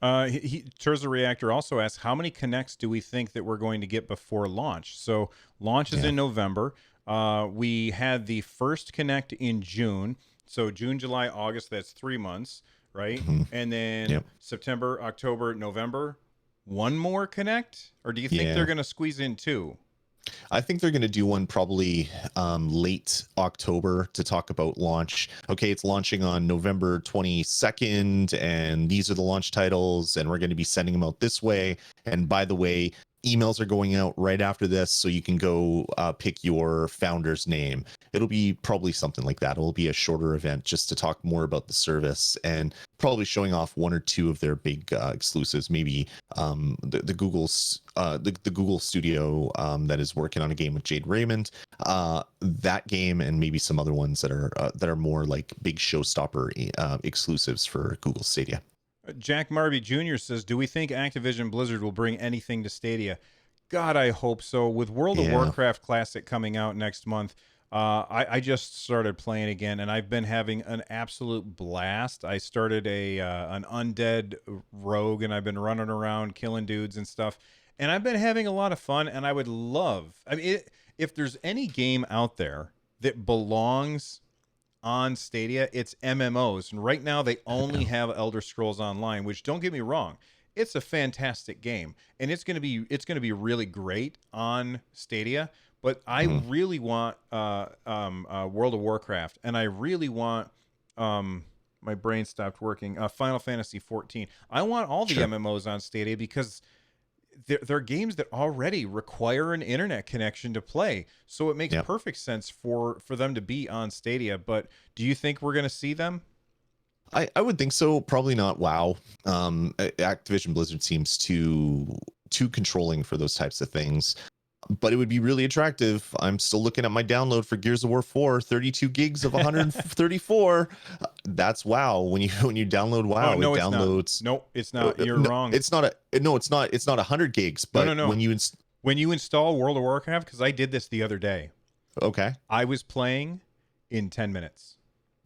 Turza Reactor also asks, how many connects do we think that we're going to get before launch? So launch is in November. We had the first connect in June. So June, July, August, that's 3 months, right? And then September, October, November, one more connect? Or do you think they're going to squeeze in 2? I think they're going to do one probably late October to talk about launch. Okay, it's launching on November 22nd, and these are the launch titles, and we're going to be sending them out this way. And by the way, emails are going out right after this, so you can go pick your founder's name. It'll be probably something like that. It'll be a shorter event just to talk more about the service and probably showing off 1 or 2 of their big exclusives. Maybe the Google's the Google studio that is working on a game with Jade Raymond, that game, and maybe some other ones that are more like big showstopper exclusives for Google Stadia. Jack Marby Jr. says, do we think Activision Blizzard will bring anything to Stadia? God, I hope so. With World of Warcraft Classic coming out next month, I just started playing again, and I've been having an absolute blast. I started an undead rogue, and I've been running around killing dudes and stuff, and I've been having a lot of fun, and I would love... I mean, if there's any game out there that belongs on Stadia, it's MMOs, and right now they only have Elder Scrolls Online, which, don't get me wrong, it's a fantastic game, and it's gonna be really great on Stadia. But I really want World of Warcraft, and I really want my brain stopped working. Final Fantasy 14. I want all the MMOs on Stadia because they're games that already require an internet connection to play. So it makes perfect sense for them to be on Stadia. But do you think we're going to see them? I would think so. Probably not. WoW. Activision Blizzard seems too controlling for those types of things. But it would be really attractive. I'm still looking at my download for Gears of War 4, 32 gigs of 134. That's WoW. When you download WoW, no, it it's downloads. Not. Nope, it's not. You're wrong. It's not. It's not 100 gigs. But no. When you install World of Warcraft, because I did this the other day. Okay. I was playing in 10 minutes.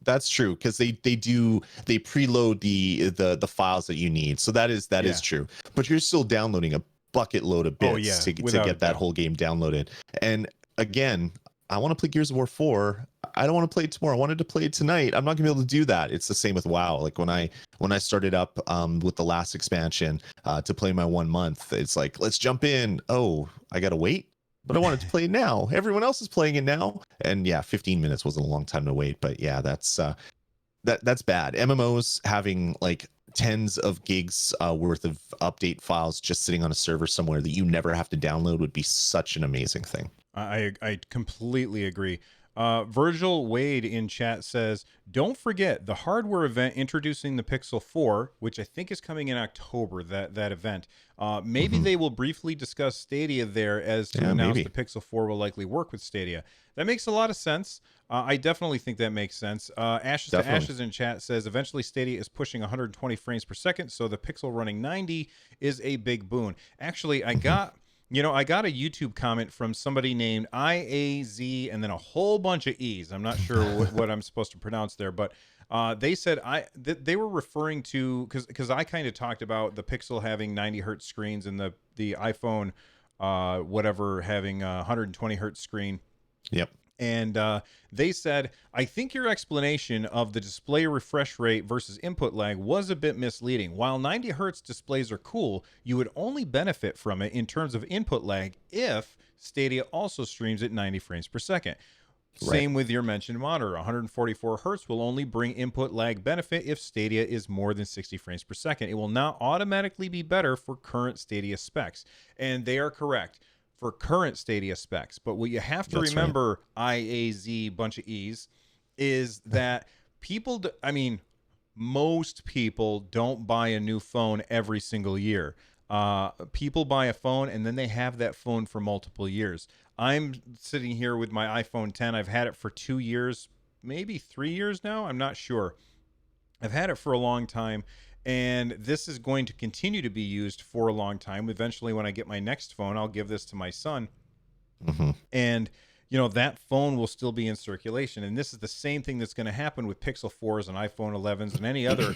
That's true, because they preload the files that you need. So that is true. But you're still downloading a bucket load of bits to get that whole game downloaded. And again, I want to play Gears of War 4. I don't want to play it tomorrow. I wanted to play it tonight. I'm not gonna be able to do that. It's the same with WoW. Like when I started up with the last expansion to play my 1 month, it's like, let's jump in. Oh, I gotta wait. But I wanted to play it now. Everyone else is playing it now. And 15 minutes wasn't a long time to wait. But that's bad. MMOs having like tens of gigs worth of update files just sitting on a server somewhere that you never have to download would be such an amazing thing. I completely agree. Virgil Wade in chat says, don't forget the hardware event introducing the Pixel 4, which I think is coming in October, that event. Maybe they will briefly discuss Stadia there as to announce the Pixel 4 will likely work with Stadia. That makes a lot of sense. I definitely think that makes sense. Ashes to Ashes in chat says, eventually Stadia is pushing 120 frames per second, so the Pixel running 90 is a big boon. Actually, I got a YouTube comment from somebody named IAZ and then a whole bunch of E's. I'm not sure what I'm supposed to pronounce there, but they said they were referring to, because I kind of talked about the Pixel having 90 hertz screens and the iPhone whatever having a 120 hertz screen. Yep. And they said, I think your explanation of the display refresh rate versus input lag was a bit misleading. While 90 hertz displays are cool, you would only benefit from it in terms of input lag if Stadia also streams at 90 frames per second. Right. Same with your mentioned monitor. 144 hertz will only bring input lag benefit if Stadia is more than 60 frames per second. It will not automatically be better for current Stadia specs. And they are correct for current Stadia specs. But what you have to remember, IAZ, bunch of E's, is that most people don't buy a new phone every single year. People buy a phone and then they have that phone for multiple years. I'm sitting here with my iPhone 10. I've had it for 2 years, maybe 3 years now. I'm not sure. I've had it for a long time. And this is going to continue to be used for a long time. Eventually, when I get my next phone, I'll give this to my son. And that phone will still be in circulation. And this is the same thing that's going to happen with Pixel 4s and iPhone 11s and any other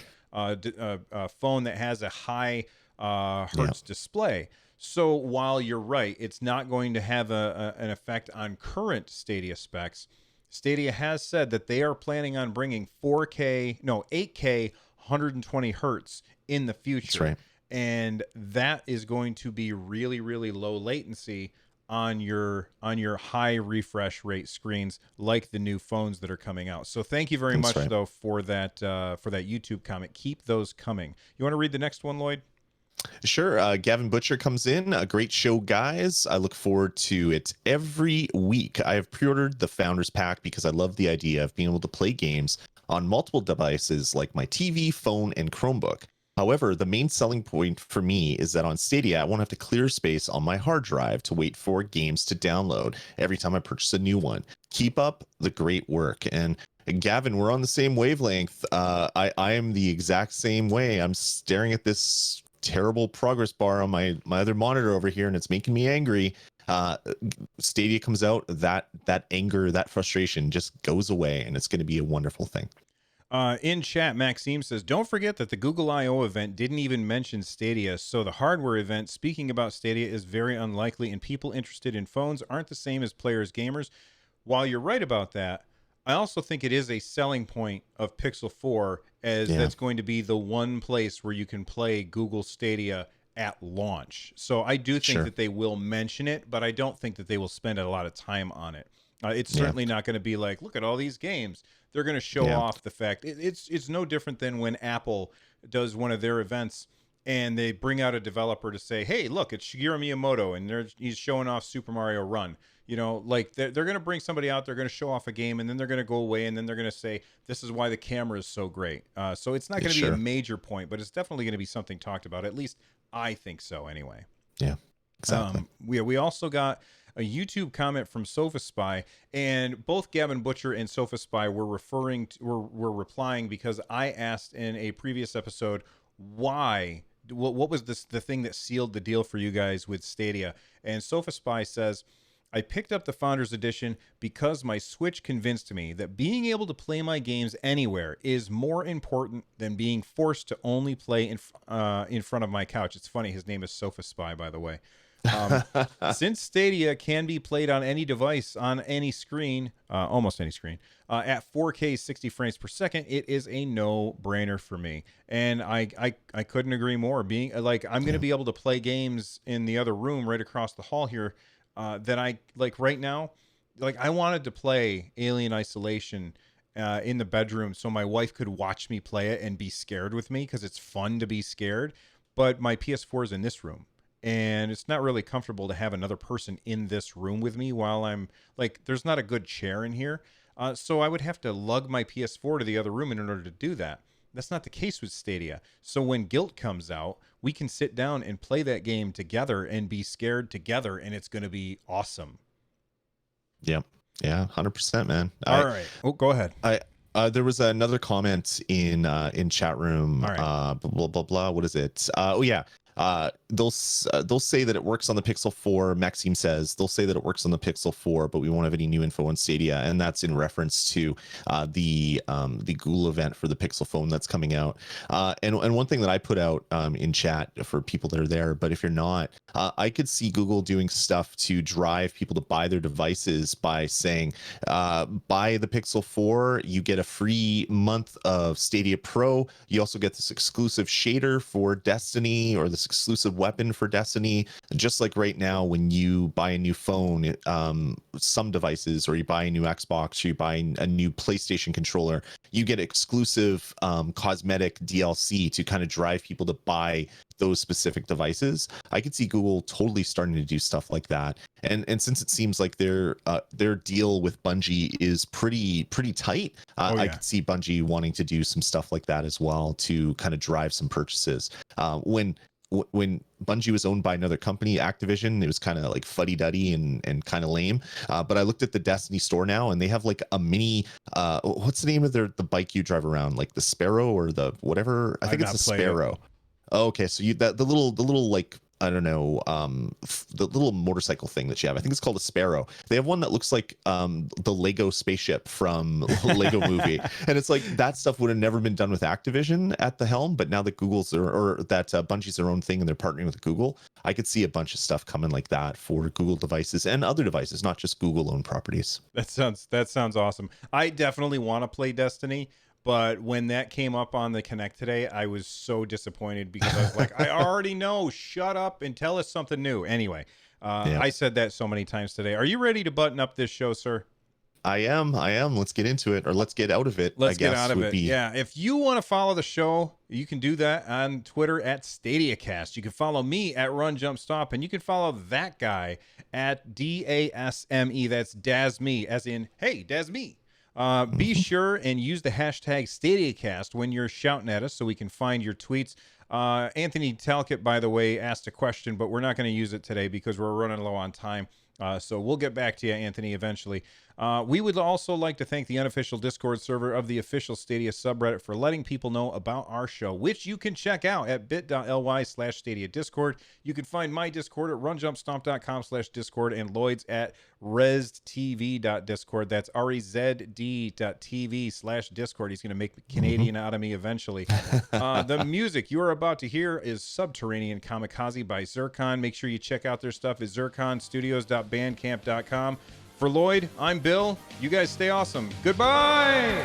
phone that has a high Yeah, hertz display. So while you're right, it's not going to have an effect on current Stadia specs. Stadia has said that they are planning on bringing 8K, 120 hertz in the that's future. right. And that is going to be really, really low latency on your high refresh rate screens like the new phones that are coming out. So thank you very That's much right. though for that YouTube comment. Keep those coming. You want to read the next one, Lloyd? Sure. Gavin Butcher comes in. A great show, guys. I look forward to it every week. I have pre-ordered the Founders Pack because I love the idea of being able to play games on multiple devices like my TV, phone, and Chromebook. However, the main selling point for me is that on Stadia, I won't have to clear space on my hard drive to wait for games to download every time I purchase a new one. Keep up the great work. And Gavin, we're on the same wavelength. I am the exact same way. I'm staring at this terrible progress bar on my other monitor over here, and it's making me angry. Uh, Stadia comes out, that anger, that frustration just goes away, and it's going to be a wonderful thing. In chat, Maxime says, don't forget that the Google I/O event didn't even mention Stadia, so the hardware event speaking about Stadia is very unlikely, and people interested in phones aren't the same as players gamers. While you're right about that, I also think it is a selling point of Pixel 4, as Yeah, that's going to be the one place where you can play Google Stadia at launch. So I do think sure. that they will mention it, but I don't think that they will spend a lot of time on it. It's Yeah, certainly not going to be like, look at all these games. They're going to show yeah, off the fact it's no different than when Apple does one of their events and they bring out a developer to say, hey, look, it's Shigeru Miyamoto and he's showing off Super Mario Run. Like they're going to bring somebody out, they're going to show off a game, and then they're going to go away, and then they're going to say, this is why the camera is so great. So it's not going to be a sure. major point, but it's definitely going to be something talked about. At least I think so anyway. Yeah, exactly. We also got a YouTube comment from Sofa Spy, and both Gavin Butcher and Sofa Spy were replying because I asked in a previous episode why what was the thing that sealed the deal for you guys with Stadia. And Sofa Spy says, I picked up the Founders Edition because my Switch convinced me that being able to play my games anywhere is more important than being forced to only play in front of my couch. It's funny, his name is Sofa Spy, by the way. Um, since Stadia can be played on any device, on any screen, almost any screen, at 4K 60 frames per second, it is a no-brainer for me. And I couldn't agree more. Being like, I'm going to Yeah, be able to play games in the other room right across the hall here that I like right now. Like I wanted to play Alien Isolation in the bedroom so my wife could watch me play it and be scared with me because it's fun to be scared. But my PS4 is in this room, and it's not really comfortable to have another person in this room with me while I'm like, there's not a good chair in here. So I would have to lug my PS4 to the other room in order to do that. That's not the case with Stadia. So when Guilt comes out, we can sit down and play that game together and be scared together, and it's going to be awesome. yeah, yeah, 100%, man. All right. Oh, go ahead. I there was another comment in chat room. All right. Blah blah blah blah. What is it? Oh yeah. They'll say that it works on the Pixel 4. Maxime says they'll say that it works on the Pixel 4, but we won't have any new info on Stadia, and that's in reference to the Google event for the Pixel phone that's coming out. And one thing that I put out in chat for people that are there, but if you're not, I could see Google doing stuff to drive people to buy their devices by saying, buy the Pixel 4, you get a free month of Stadia Pro. You also get this exclusive shader for Destiny, or this exclusive weapon for Destiny. Just like right now, when you buy a new phone, some devices, or you buy a new Xbox, or you buy a new PlayStation controller, you get exclusive cosmetic DLC to kind of drive people to buy those specific devices. I could see Google totally starting to do stuff like that. And since it seems like their deal with Bungie is pretty tight, I could see Bungie wanting to do some stuff like that as well to kind of drive some purchases. When Bungie was owned by another company, Activision, it was kind of like fuddy-duddy and kind of lame. But I looked at the Destiny store now, and they have like a mini, what's the name of the bike you drive around? Like the Sparrow or the whatever? I think it's the Sparrow. Oh, okay, so the little like I don't know, the little motorcycle thing that you have. I think it's called a Sparrow. They have one that looks like the Lego spaceship from Lego Movie, and it's like that stuff would have never been done with Activision at the helm. But now that Google's or that Bungie's their own thing and they're partnering with Google, I could see a bunch of stuff coming like that for Google devices and other devices, not just Google-owned properties. That sounds awesome. I definitely want to play Destiny, but when that came up on the Connect today, I was so disappointed because I was like, I already know. Shut up and tell us something new. Anyway, Yeah. I said that so many times today. Are you ready to button up this show, sir? I am. Let's get into it, or let's get out of it. Let's I get guess, out of would it. be. Yeah. If you want to follow the show, you can do that on Twitter at StadiaCast. You can follow me at Run Jump Stop, and you can follow that guy at DASME. That's Dasme, as in, hey, Dasme. Be sure and use the hashtag StadiaCast when you're shouting at us so we can find your tweets. Anthony Talcott, by the way, asked a question, but we're not going to use it today because we're running low on time. So we'll get back to you, Anthony, eventually. We would also like to thank the unofficial Discord server of the official Stadia subreddit for letting people know about our show, which you can check out at bit.ly/Stadia Discord. You can find my Discord at runjumpstomp.com/Discord and Lloyd's at reztv.discord. That's rezd.tv/Discord. He's going to make Canadian out of me eventually. The music you are about to hear is Subterranean Kamikaze by Zircon. Make sure you check out their stuff at zirconstudios.bandcamp.com. For Lloyd, I'm Bill. You guys stay awesome. Goodbye!